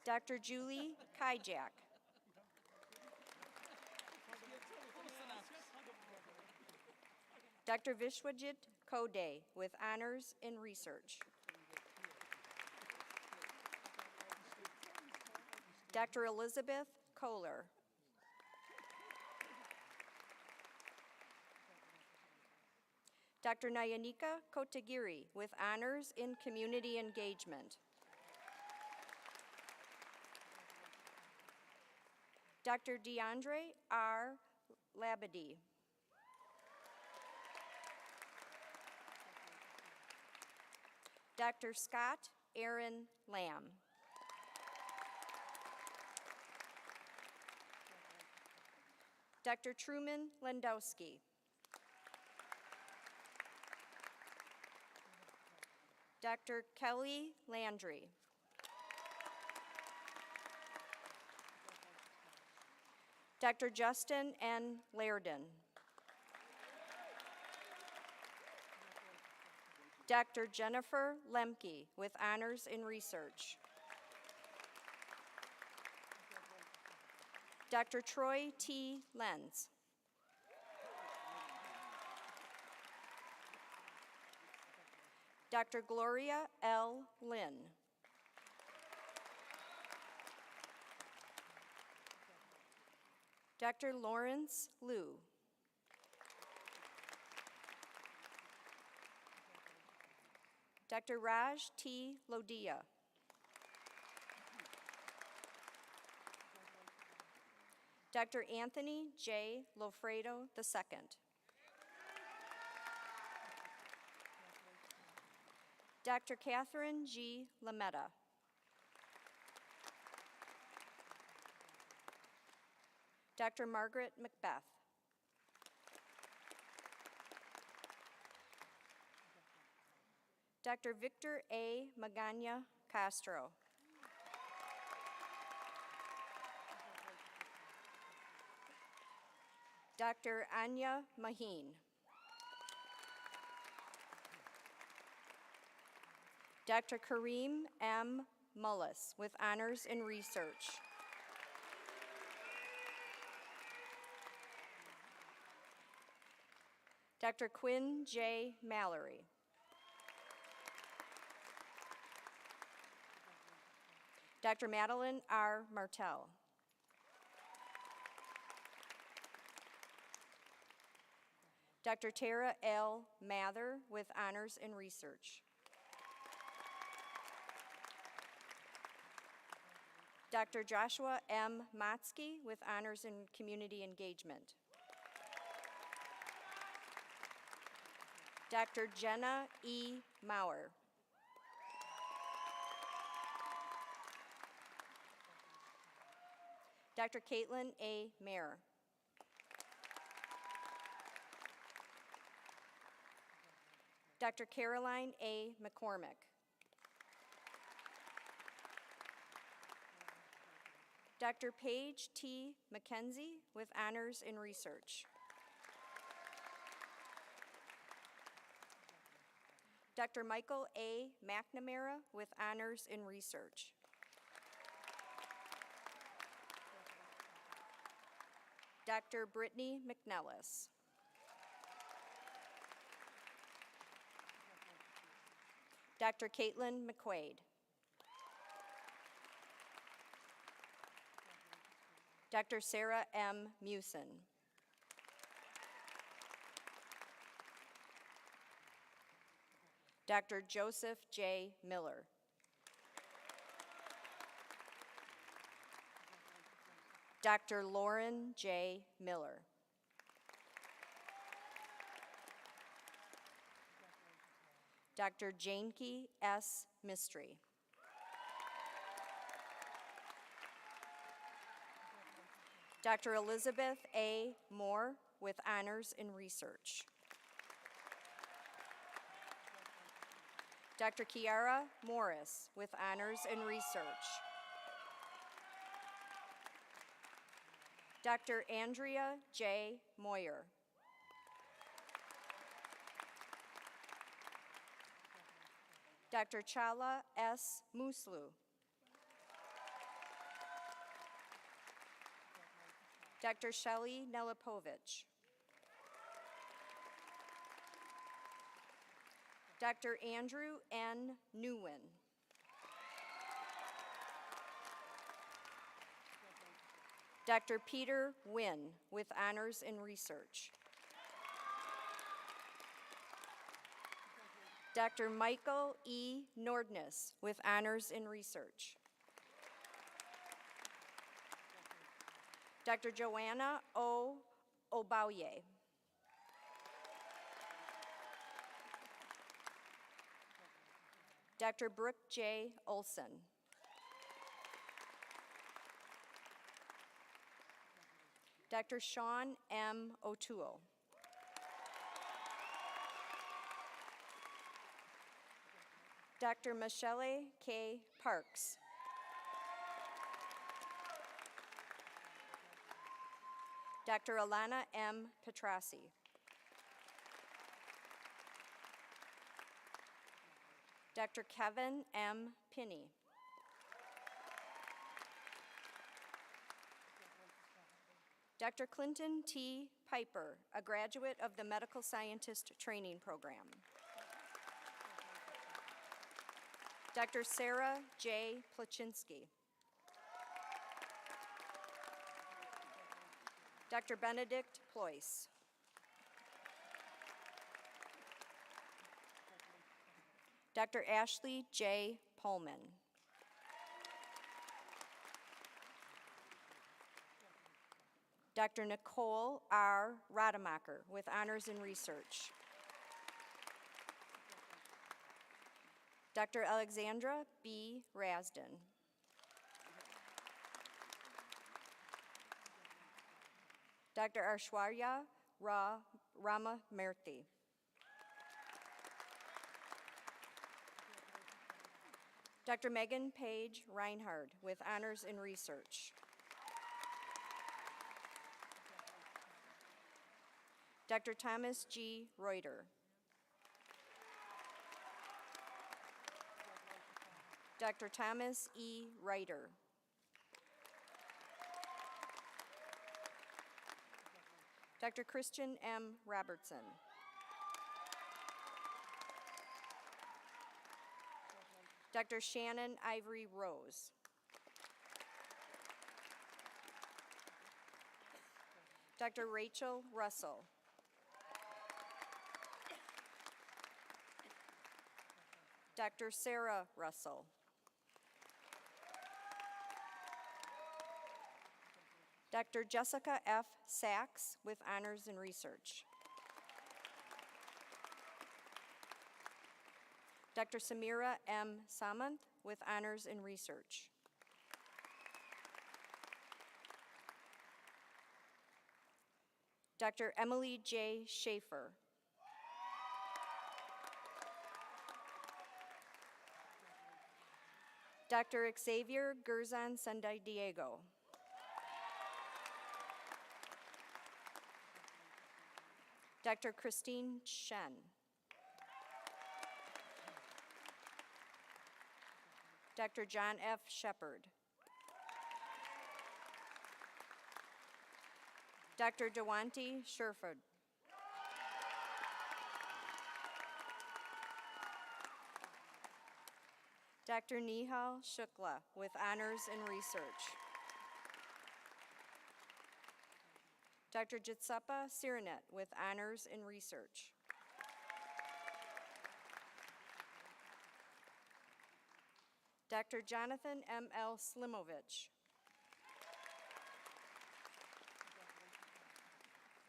Dr. Julie Kajak. Dr. Vishwajit Kode with honors in research. Dr. Elizabeth Kohler. Dr. Nayanika Kotagiri with honors in community engagement. Dr. DeAndre R. Labadie. Dr. Scott Aaron Lamb. Dr. Truman Lendowski. Dr. Kelly Landry. Dr. Justin N. Lairden. Dr. Jennifer Lemke with honors in research. Dr. Troy T. Lenz. Dr. Gloria L. Lynn. Dr. Lawrence Liu. Dr. Raj T. Lodia. Dr. Anthony J. Lofredo II. Dr. Catherine G. Lametta. Dr. Margaret Macbeth. Dr. Victor A. Magana Castro. Dr. Anya Maheen. Dr. Kareem M. Mullis with honors in research. Dr. Quinn J. Mallory. Dr. Madeline R. Martell. Dr. Tara L. Mather with honors in research. Dr. Joshua M. Motzke with honors in community engagement. Dr. Jenna E. Maurer. Dr. Caitlin A. Mayer. Dr. Caroline A. McCormick. Dr. Paige T. McKenzie with honors in research. Dr. Michael A. McNamara with honors in research. Dr. Brittany McNellis. Dr. Caitlin McQuaid. Dr. Sarah M. Musin. Dr. Joseph J. Miller. Dr. Lauren J. Miller. Dr. Janke S. Mistry. Dr. Elizabeth A. Moore with honors in research. Dr. Kiara Morris with honors in research. Dr. Andrea J. Moyer. Dr. Chala S. Muslu. Dr. Shelley Nelipovich. Dr. Andrew N. Nguyen. Dr. Peter Wynn with honors in research. Dr. Michael E. Nordness with honors in research. Dr. Joanna O. Obauye. Dr. Brooke J. Olson. Dr. Sean M. O'Toole. Dr. Michelle K. Parks. Dr. Alana M. Petrassi. Dr. Kevin M. Pinney. Dr. Clinton T. Piper, a graduate of the Medical Scientist Training Program. Dr. Sarah J. Plachinsky. Dr. Benedict Ployce. Dr. Ashley J. Pullman. Dr. Nicole R. Rademacher with honors in research. Dr. Alexandra B. Rasden. Dr. Aishwarya Ramamirthy. Dr. Megan Page Reinhard with honors in research. Dr. Thomas G. Reuter. Dr. Thomas E. Reiter. Dr. Christian M. Robertson. Dr. Shannon Ivory Rose. Dr. Rachel Russell. Dr. Sarah Russell. Dr. Jessica F. Sachs with honors in research. Dr. Samira M. Samanth with honors in research. Dr. Emily J. Schaefer. Dr. Xavier Gerzon Sandiego. Dr. Christine Shen. Dr. John F. Shepard. Dr. Dewanti Sherford. Dr. Nihal Shukla with honors in research. Dr. Jitsapa Siranet with honors in research. Dr. Jonathan M. L. Slimovich.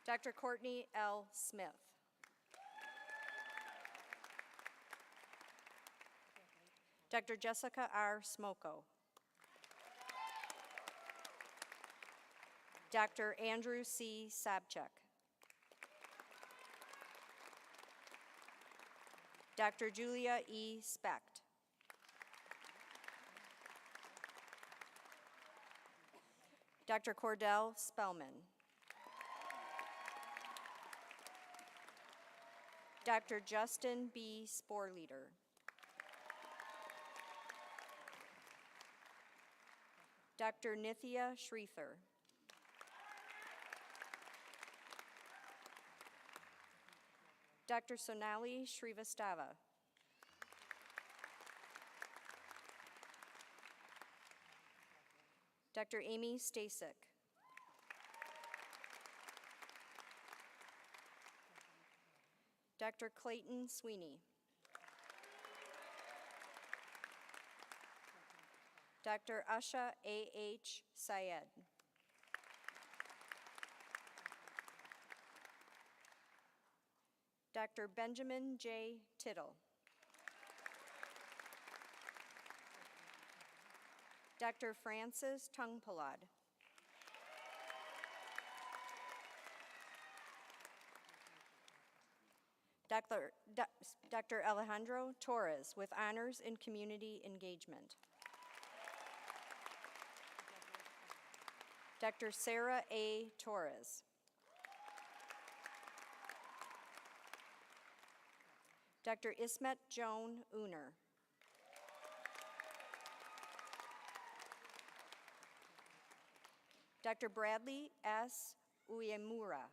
Dr. Courtney L. Smith. Dr. Jessica R. Smoko. Dr. Andrew C. Sabchuk. Dr. Julia E. Specht. Dr. Cordell Spellman. Dr. Justin B. Sporleader. Dr. Nithya Shreether. Dr. Sonali Shrivastava. Dr. Amy Stasek. Dr. Clayton Sweeney. Dr. Asha A.H. Syed. Dr. Benjamin J. Tittle. Dr. Francis Tungpalad. Dr. Alejandro Torres with honors in community engagement. Dr. Sarah A. Torres. Dr. Ismet Joan Uner. Dr. Bradley S. Uyemura.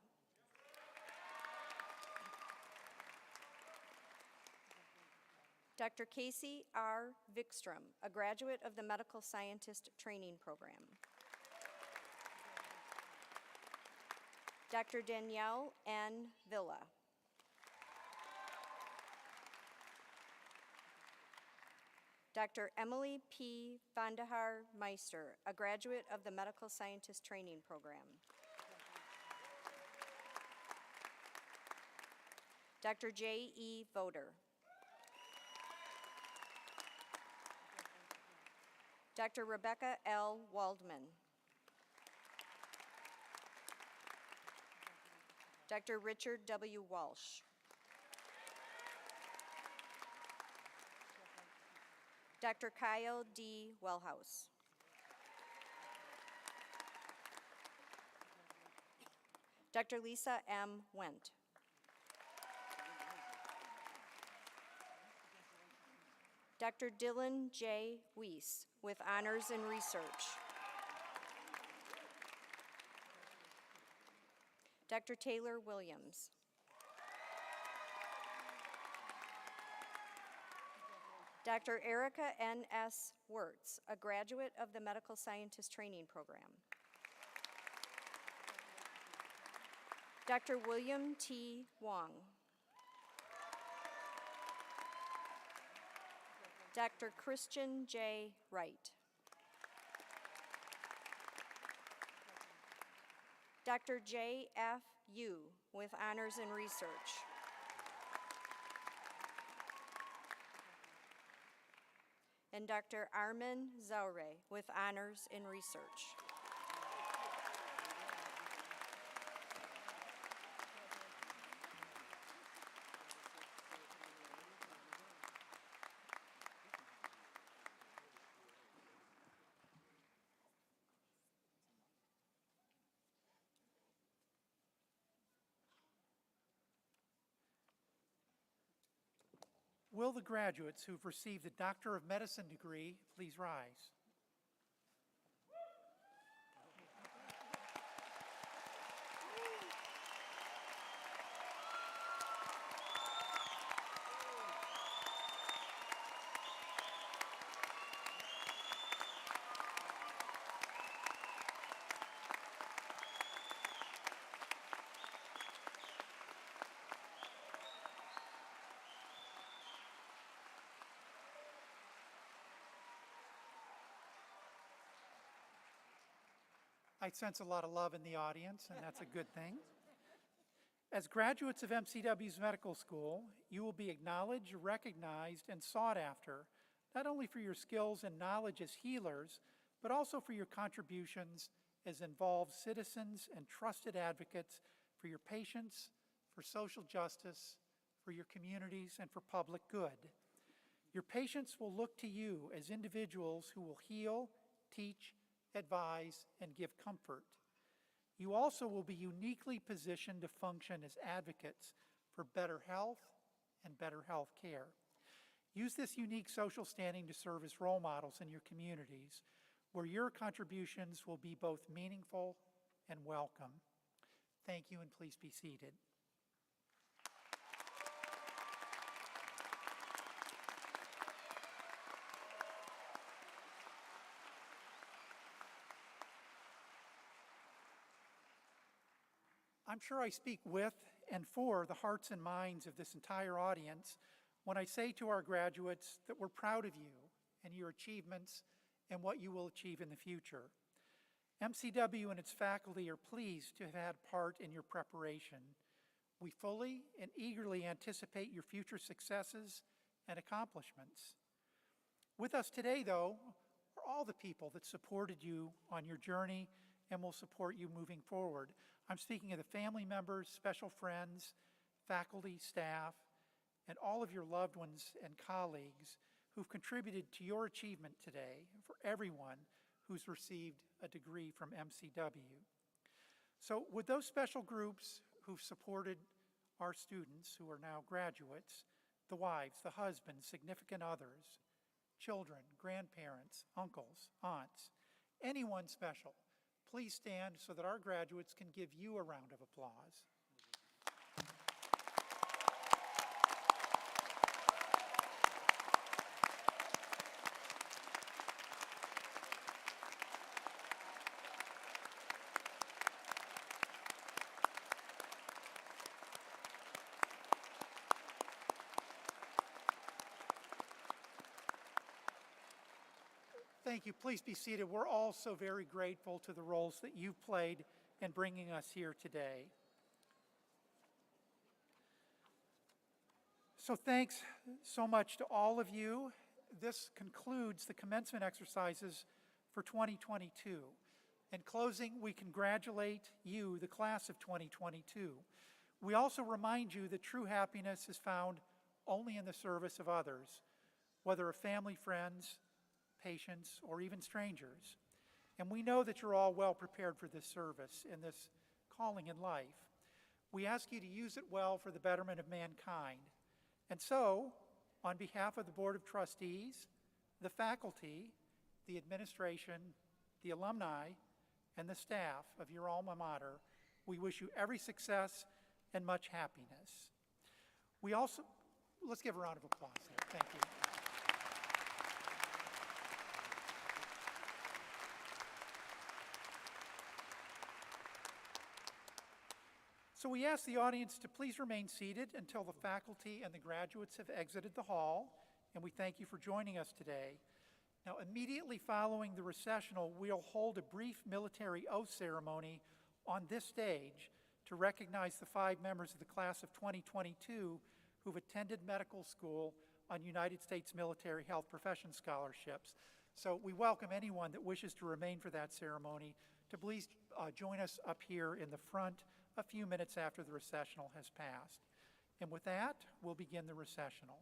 Dr. Casey R. Vikstrom, a graduate of the Medical Scientist Training Program. Dr. Danielle N. Villa. Dr. Emily P. Vandahar Meister, a graduate of the Medical Scientist Training Program. Dr. J. E. Voder. Dr. Rebecca L. Waldman. Dr. Richard W. Walsh. Dr. Kyle D. Wellhouse. Dr. Lisa M. Wendt. Dr. Dylan J. Weiss with honors in research. Dr. Taylor Williams. Dr. Erica N. S. Wirtz, a graduate of the Medical Scientist Training Program. Dr. William T. Wong. Dr. Christian J. Wright. Dr. J.F. Yu with honors in research. And Dr. Armin Zaure with honors in research. Will the graduates who've received the Doctor of Medicine degree please rise? I sense a lot of love in the audience, and that's a good thing. As graduates of MCW's medical school, you will be acknowledged, recognized, and sought after, not only for your skills and knowledge as healers, but also for your contributions as involved citizens and trusted advocates for your patients, for social justice, for your communities, and for public good. Your patients will look to you as individuals who will heal, teach, advise, and give comfort. You also will be uniquely positioned to function as advocates for better health and better health care. Use this unique social standing to serve as role models in your communities, where your contributions will be both meaningful and welcome. Thank you, and please be seated. I'm sure I speak with and for the hearts and minds of this entire audience when I say to our graduates that we're proud of you and your achievements and what you will achieve in the future. MCW and its faculty are pleased to have had part in your preparation. We fully and eagerly anticipate your future successes and accomplishments. With us today, though, are all the people that supported you on your journey and will support you moving forward. I'm speaking of the family members, special friends, faculty, staff, and all of your loved ones and colleagues who've contributed to your achievement today, for everyone who's received a degree from MCW. So with those special groups who've supported our students who are now graduates, the wives, the husbands, significant others, children, grandparents, uncles, aunts, anyone special, please stand so that our graduates can give you a round of applause. Thank you. Please be seated. We're all so very grateful to the roles that you've played in bringing us here today. So thanks so much to all of you. This concludes the commencement exercises for 2022. In closing, we congratulate you, the class of 2022. We also remind you that true happiness is found only in the service of others, whether of family, friends, patients, or even strangers. And we know that you're all well prepared for this service and this calling in life. We ask you to use it well for the betterment of mankind. And so, on behalf of the Board of Trustees, the faculty, the administration, the alumni, and the staff of your alma mater, we wish you every success and much happiness. We also, let's give a round of applause there. Thank you. So we ask the audience to please remain seated until the faculty and the graduates have exited the hall, and we thank you for joining us today. Now, immediately following the recessional, we'll hold a brief military oath ceremony on this stage to recognize the 5 members of the class of 2022 who've attended medical school on United States Military Health Profession scholarships. So we welcome anyone that wishes to remain for that ceremony to please join us up here in the front a few minutes after the recessional has passed. And with that, we'll begin the recessional.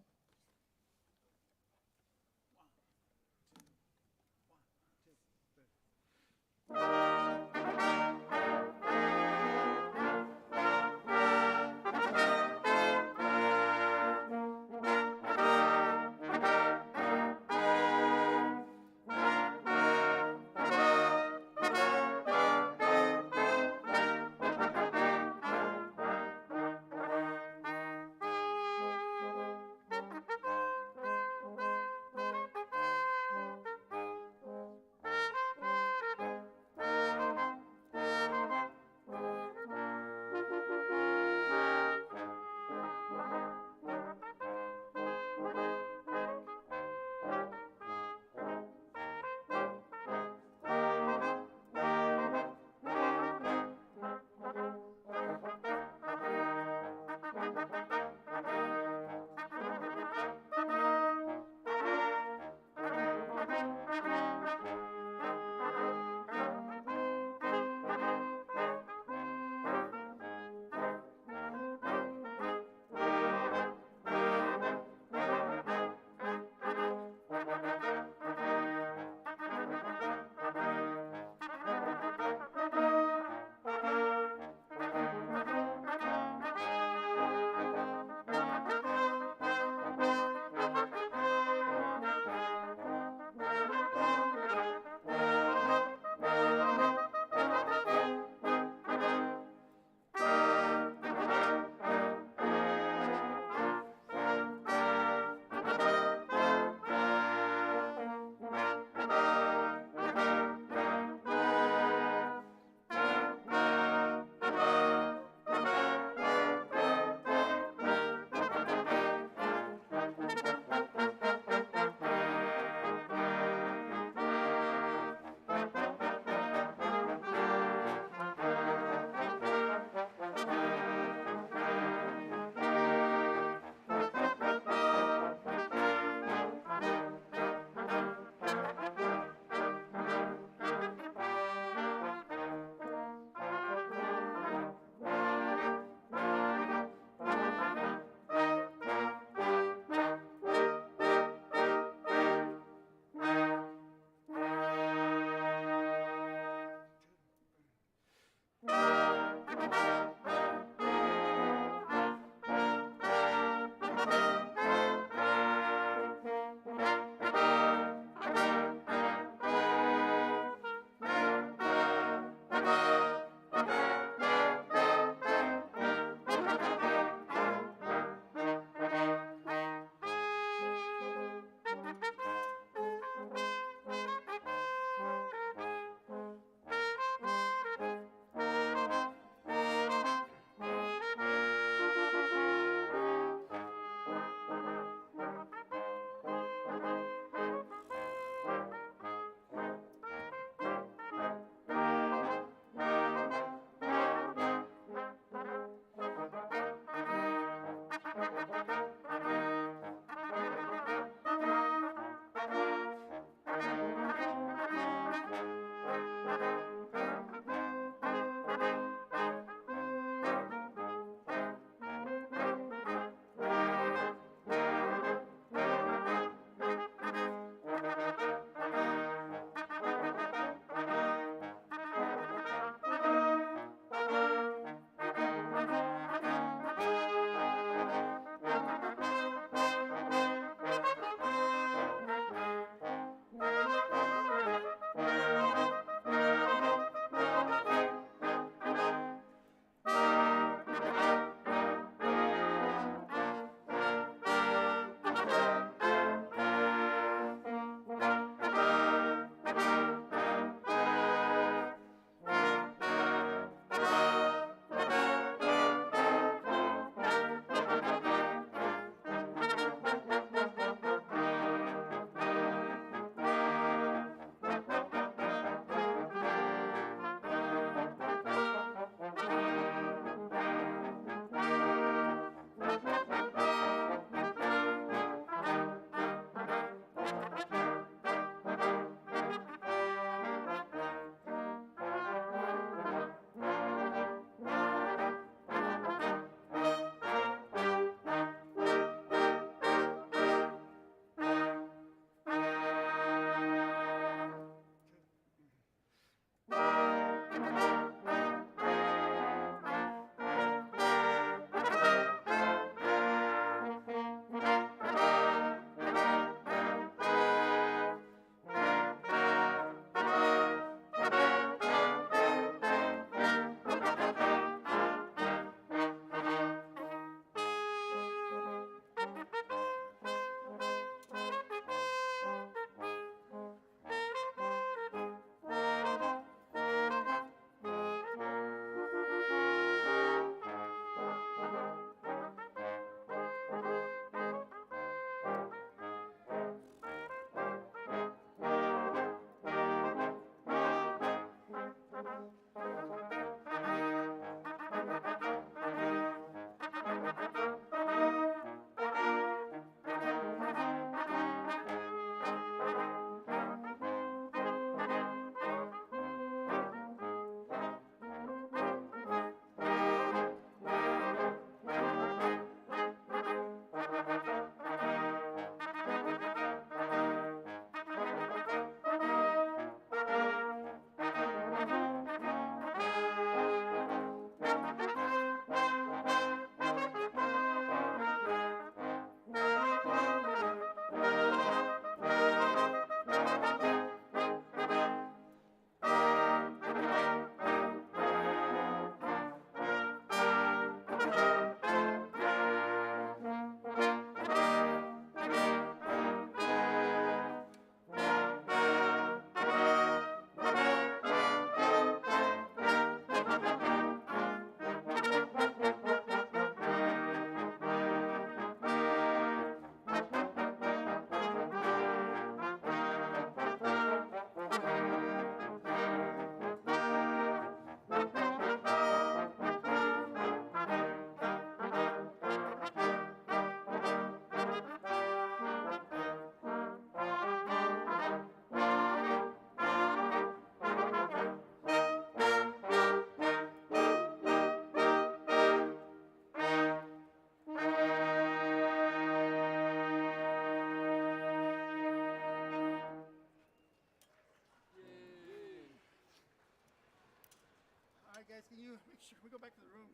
Can you make sure we go back to the room?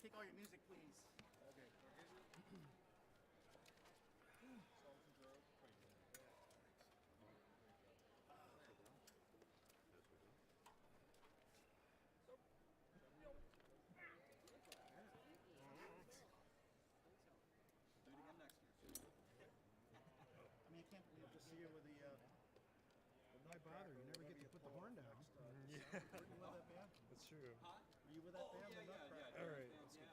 Take all your music, please. Okay. I mean, I can't believe to see you with the. Why bother? You never get to put the horn down. Yeah. Were you with that band? That's true. Were you with that band? The Nutcracker? All right. Let's go.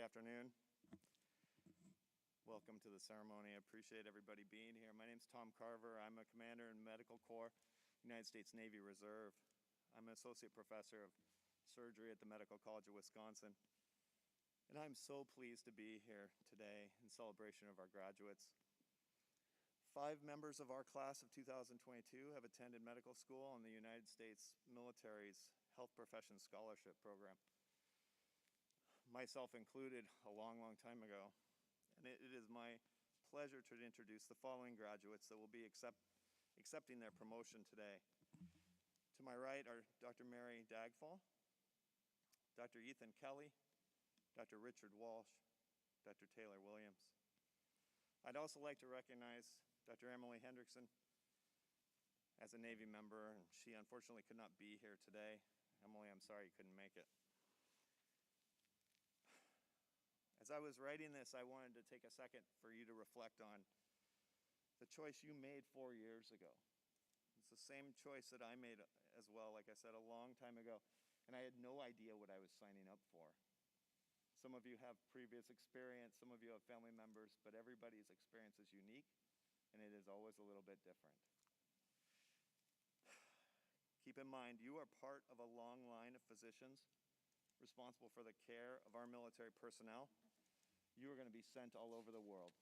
afternoon. Welcome to the ceremony. I appreciate everybody being here. My name's Tom Carver. I'm a commander in Medical Corps, United States Navy Reserve. I'm an associate professor of surgery at the Medical College of Wisconsin. And I'm so pleased to be here today in celebration of our graduates. 5 members of our class of 2022 have attended medical school on the United States military's Health Professions Scholarship Program. Myself included a long, long time ago. And it is my pleasure to introduce the following graduates that will be accepting their promotion today. To my right are Dr. Mary Dagfall, Dr. Ethan Kelly, Dr. Richard Walsh, Dr. Taylor Williams. I'd also like to recognize Dr. Emily Hendrickson as a Navy member, and she unfortunately could not be here today. Emily, I'm sorry you couldn't make it. As I was writing this, I wanted to take a second for you to reflect on the choice you made 4 years ago. It's the same choice that I made as well, like I said, a long time ago, and I had no idea what I was signing up for. Some of you have previous experience, some of you have family members, but everybody's experience is unique, and it is always a little bit different. Keep in mind, you are part of a long line of physicians responsible for the care of our military personnel. You are going to be sent all over the world.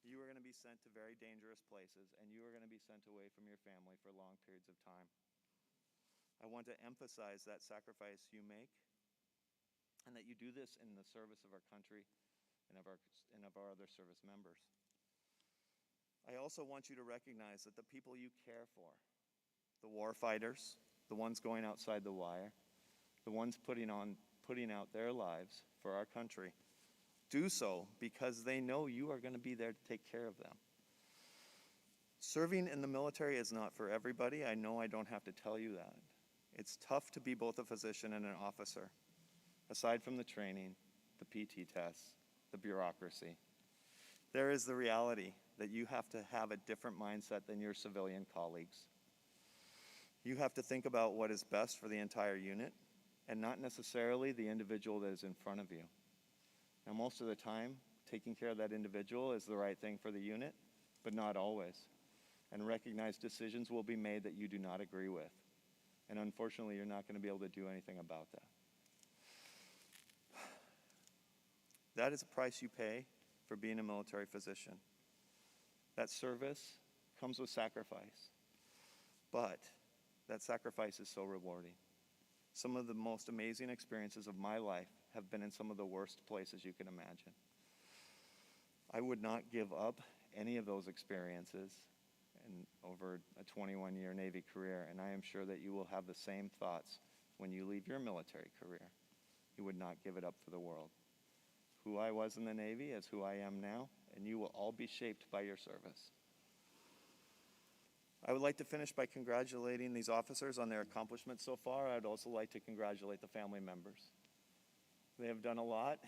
You are going to be sent to very dangerous places, and you are going to be sent away from your family for long periods of time. I want to emphasize that sacrifice you make, and that you do this in the service of our country and of our other service members. I also want you to recognize that the people you care for, the war fighters, the ones going outside the wire, the ones putting out their lives for our country, do so because they know you are going to be there to take care of them. Serving in the military is not for everybody. I know I don't have to tell you that. It's tough to be both a physician and an officer. Aside from the training, the PT tests, the bureaucracy, there is the reality that you have to have a different mindset than your civilian colleagues. You have to think about what is best for the entire unit and not necessarily the individual that is in front of you. Now, most of the time, taking care of that individual is the right thing for the unit, but not always. And recognize decisions will be made that you do not agree with. And unfortunately, you're not going to be able to do anything about that. That is a price you pay for being a military physician. That service comes with sacrifice, but that sacrifice is so rewarding. Some of the most amazing experiences of my life have been in some of the worst places you can imagine. I would not give up any of those experiences over a 21-year Navy career, and I am sure that you will have the same thoughts when you leave your military career. You would not give it up for the world. Who I was in the Navy is who I am now, and you will all be shaped by your service. I would like to finish by congratulating these officers on their accomplishments so far. I would also like to congratulate the family members. They have done a lot,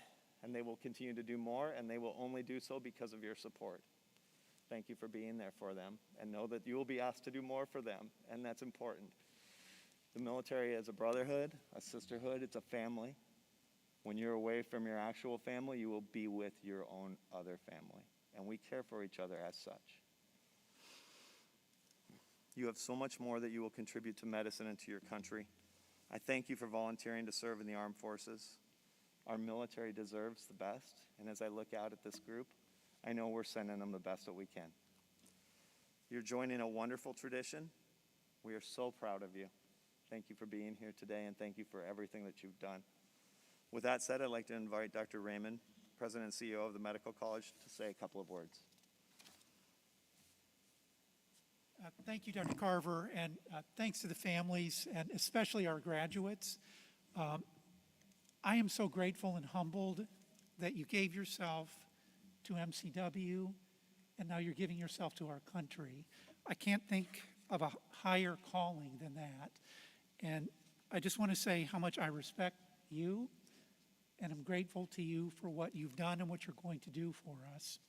and they will continue to do more, and they will only do so because of your support. Thank you for being there for them, and know that you will be asked to do more for them, and that's important. The military is a brotherhood, a sisterhood, it's a family. When you're away from your actual family, you will be with your own other family, and we care for each other as such. You have so much more that you will contribute to medicine and to your country. I thank you for volunteering to serve in the armed forces. Our military deserves the best, and as I look out at this group, I know we're sending them the best that we can. You're joining a wonderful tradition. We are so proud of you. Thank you for being here today, and thank you for everything that you've done. With that said, I'd like to invite Dr. Raymond, President and CEO of the Medical College, to say a couple of words. Thank you, Dr. Carver, and thanks to the families and especially our graduates. I am so grateful and humbled that you gave yourself to MCW, and now you're giving yourself to our country. I can't think of a higher calling than that. And I just want to say how much I respect you, and I'm grateful to you for what you've done and what you're going to do for us.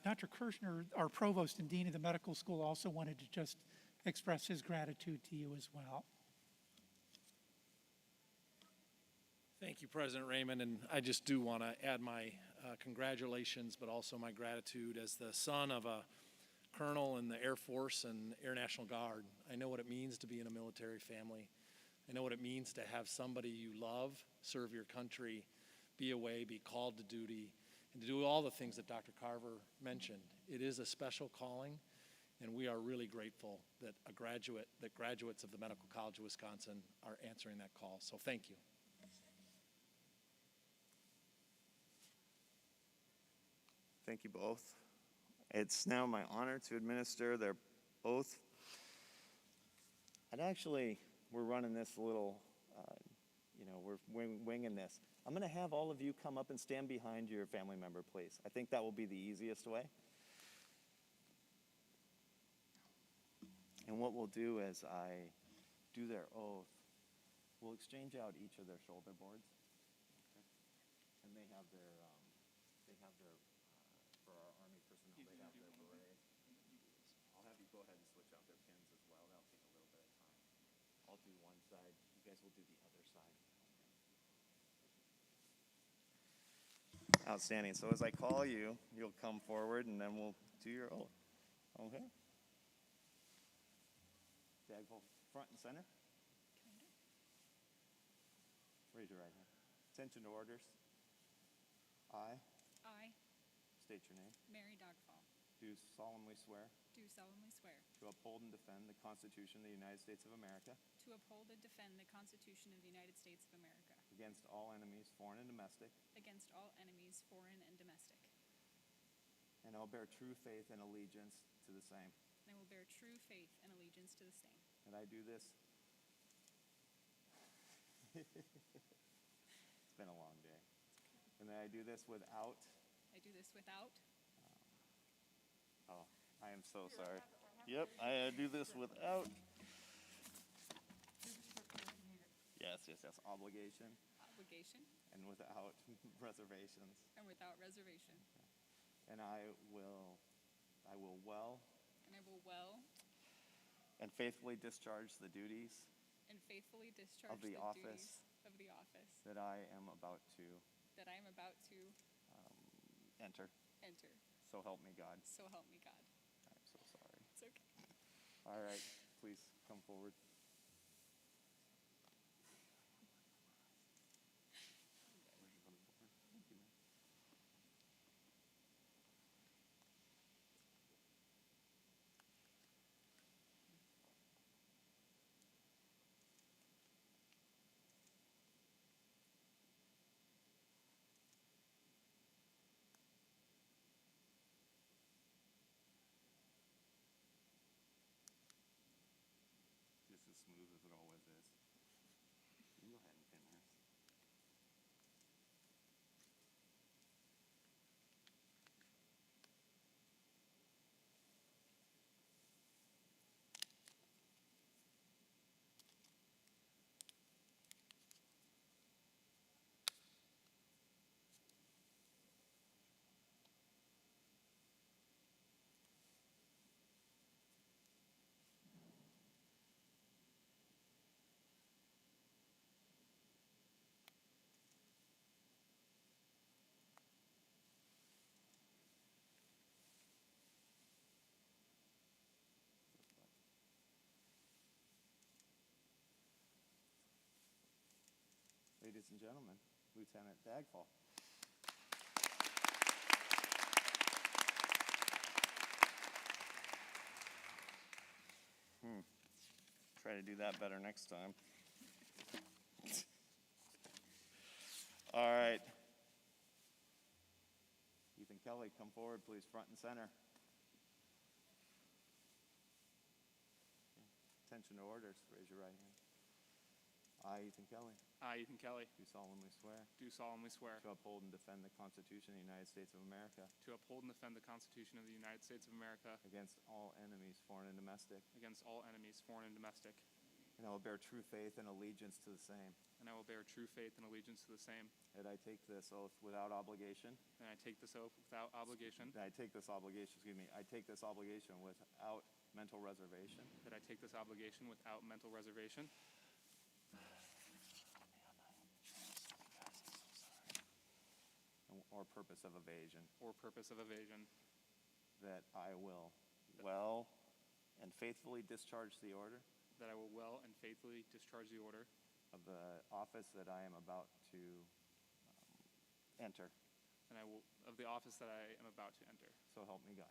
Dr. Kirshner, our provost and dean of the medical school, also wanted to just express his gratitude to you as well. Thank you, President Raymond, and I just do want to add my congratulations, but also my gratitude as the son of a colonel in the Air Force and Air National Guard. I know what it means to be in a military family. I know what it means to have somebody you love serve your country, be away, be called to duty, and to do all the things that Dr. Carver mentioned. It is a special calling, and we are really grateful that graduates of the Medical College of Wisconsin are answering that call. So thank you. Thank you both. It's now my honor to administer their oath. We're running this a little, we're winging this. I'm going to have all of you come up and stand behind your family member, please. I think that will be the easiest way. And what we'll do as I do their oath, we'll exchange out each of their shoulder boards. Okay. And they have their, for our Army personnel, they have their beret. I'll have you go ahead and switch out their pins as well. That'll take a little bit of time. I'll do one side. You guys will do the other side. Outstanding. So as I call you, you'll come forward and then we'll do your oath. Okay? Dagville, front and center. Raise your right hand. Attention to orders. I state your name. Mary Dogfall. Do solemnly swear Do solemnly swear to uphold and defend the Constitution of the United States of America to uphold and defend the Constitution of the United States of America against all enemies, foreign and domestic, against all enemies, foreign and domestic, and I'll bear true faith and allegiance to the same. and I will bear true faith and allegiance to the same. And I do this. It's been a long day. And that I do this without. I do this without. Oh, I am so sorry. Yep, I do this without. Yes. Obligation. Obligation. And without reservations. And without reservation. And I will well. And I will well. And faithfully discharge the duties. And faithfully discharge of the office. Of the office. That I am about to. That I am about to. Enter. Enter. So help me God. So help me God. I'm so sorry. It's okay. All right, please come forward. Just as smooth as it always is. You can go ahead and pin this. Ladies and gentlemen, Lieutenant Dagfall. Try to do that better next time. All right. Ethan Kelly, come forward, please, front and center. Attention to orders. Raise your right hand. I, Ethan Kelly. I, Ethan Kelly. Do solemnly swear. Do solemnly swear. To uphold and defend the Constitution of the United States of America. To uphold and defend the Constitution of the United States of America. Against all enemies, foreign and domestic. Against all enemies, foreign and domestic. And I will bear true faith and allegiance to the same. And I will bear true faith and allegiance to the same. And I take this oath without obligation. And I take this oath without obligation. And I take this obligation, I take this obligation without mental reservation. That I take this obligation without mental reservation. or purpose of evasion, that I will well and faithfully discharge the order of the office that I am about to enter. So help me God.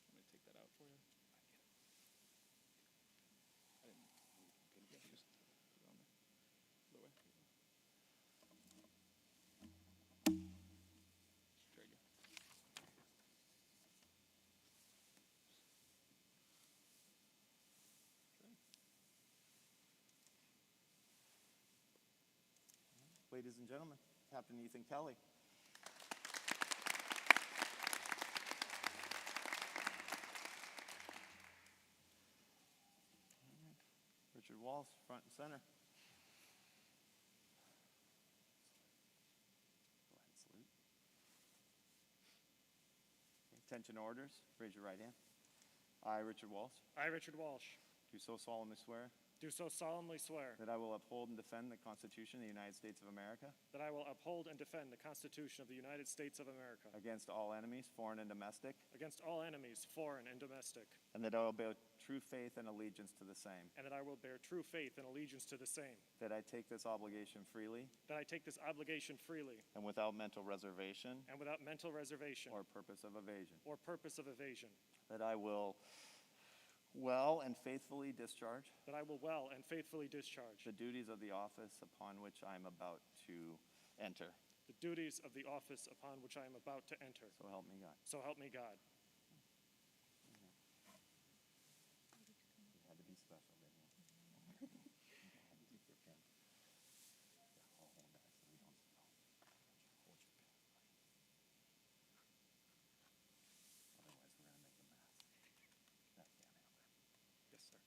Let me take that out for you. I didn't. Yeah, just put it on there. Other way. There you go. Ladies and gentlemen, Captain Ethan Kelly. Richard Walsh, front and center. Go ahead and salute. Okay, attention orders. Raise your right hand. I, Richard Walsh, I, Richard Walsh, do so solemnly swear do so solemnly swear that I will uphold and defend the Constitution of the United States of America that I will uphold and defend the Constitution of the United States of America against all enemies, foreign and domestic, against all enemies, foreign and domestic, and that I will bear true faith and allegiance to the same, and that I will bear true faith and allegiance to the same, that I take this obligation freely that I take this obligation freely and without mental reservation and without mental reservation or purpose of evasion, purpose of evasion, that I will well and faithfully discharge that I will well and faithfully discharge the duties of the office upon which I am about to enter. the duties of the office upon which I am about to enter. So help me God. So help me God. You had to be special, didn't you? Take your pen. Yeah, I'll hold that so we don't spill. Hold your pen. Otherwise, we're going to make a mess. That can't happen. Yes, sir.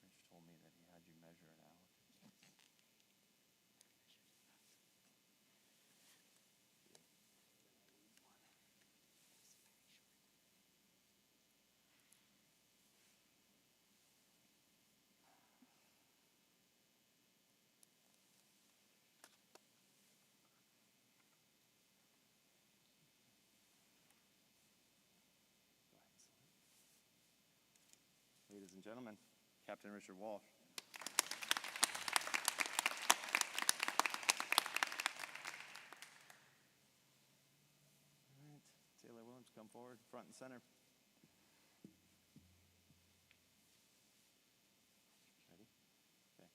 Rich told me that he had you measure it out. Ladies and gentlemen, Captain Richard Walsh. All right, Taylor Williams, come forward, front and center. Ready? Okay.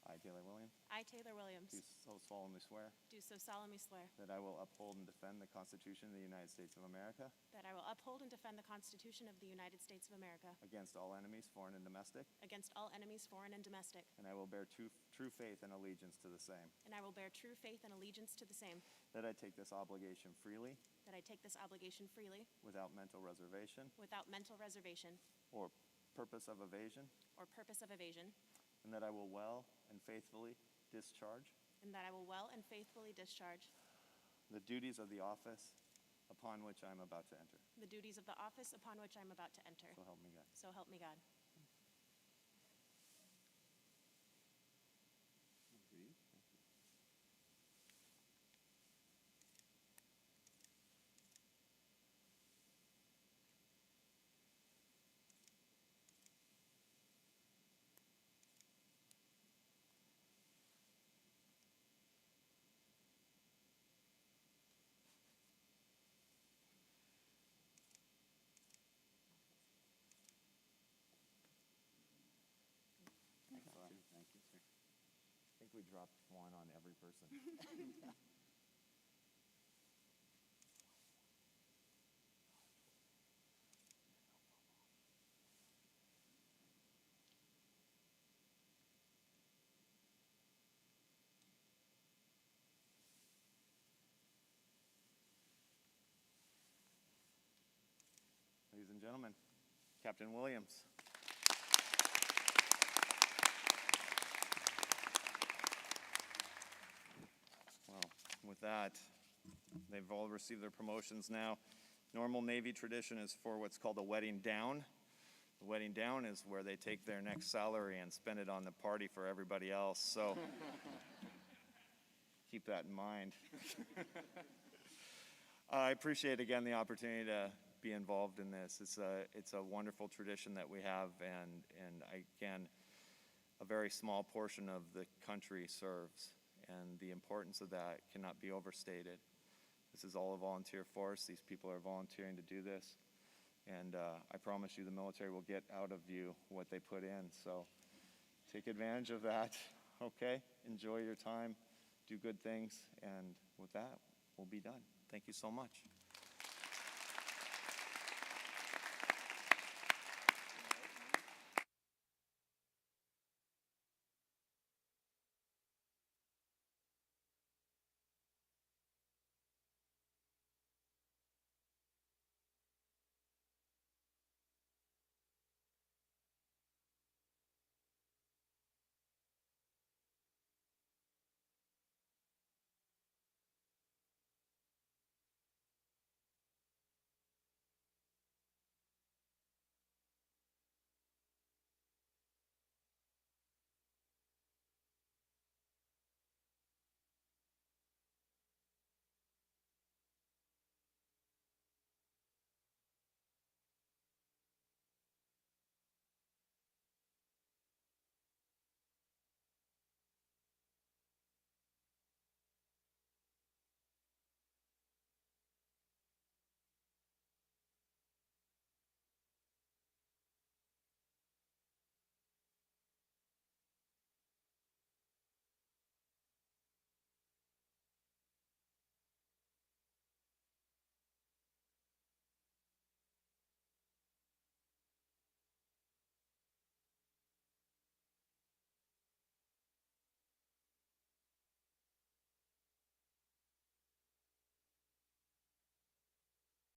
I, Taylor Williams, I, Taylor Williams, do so solemnly swear do so solemnly swear that I will uphold and defend the Constitution of the United States of America that I will uphold and defend the Constitution of the United States of America against all enemies, foreign and domestic, against all enemies, foreign and domestic, and I will bear true faith and allegiance to the same, and I will bear true faith and allegiance to the same, that I take this obligation freely that I take this obligation freely without mental reservation without mental reservation or purpose of evasion, or purpose of evasion, and that I will well and faithfully discharge and that I will well and faithfully discharge the duties of the office upon which I am about to enter. the duties of the office upon which I am about to enter. So help me God. So help me God. think we dropped one on every person. Ladies and gentlemen, Captain Williams. Well, with that, they've all received their promotions now. Normal Navy tradition is for what's called a wedding down. The wedding down is where they take their next salary and spend it on the party for everybody else. So keep that in mind. I appreciate, again, the opportunity to be involved in this. It's a wonderful tradition that we have, and again, a very small portion of the country serves, and the importance of that cannot be overstated. This is all a volunteer force. These people are volunteering to do this, and I promise you the military will get out of you what they put in, so take advantage of that, okay? Enjoy your time, do good things, and with that, we'll be done. Thank you so much.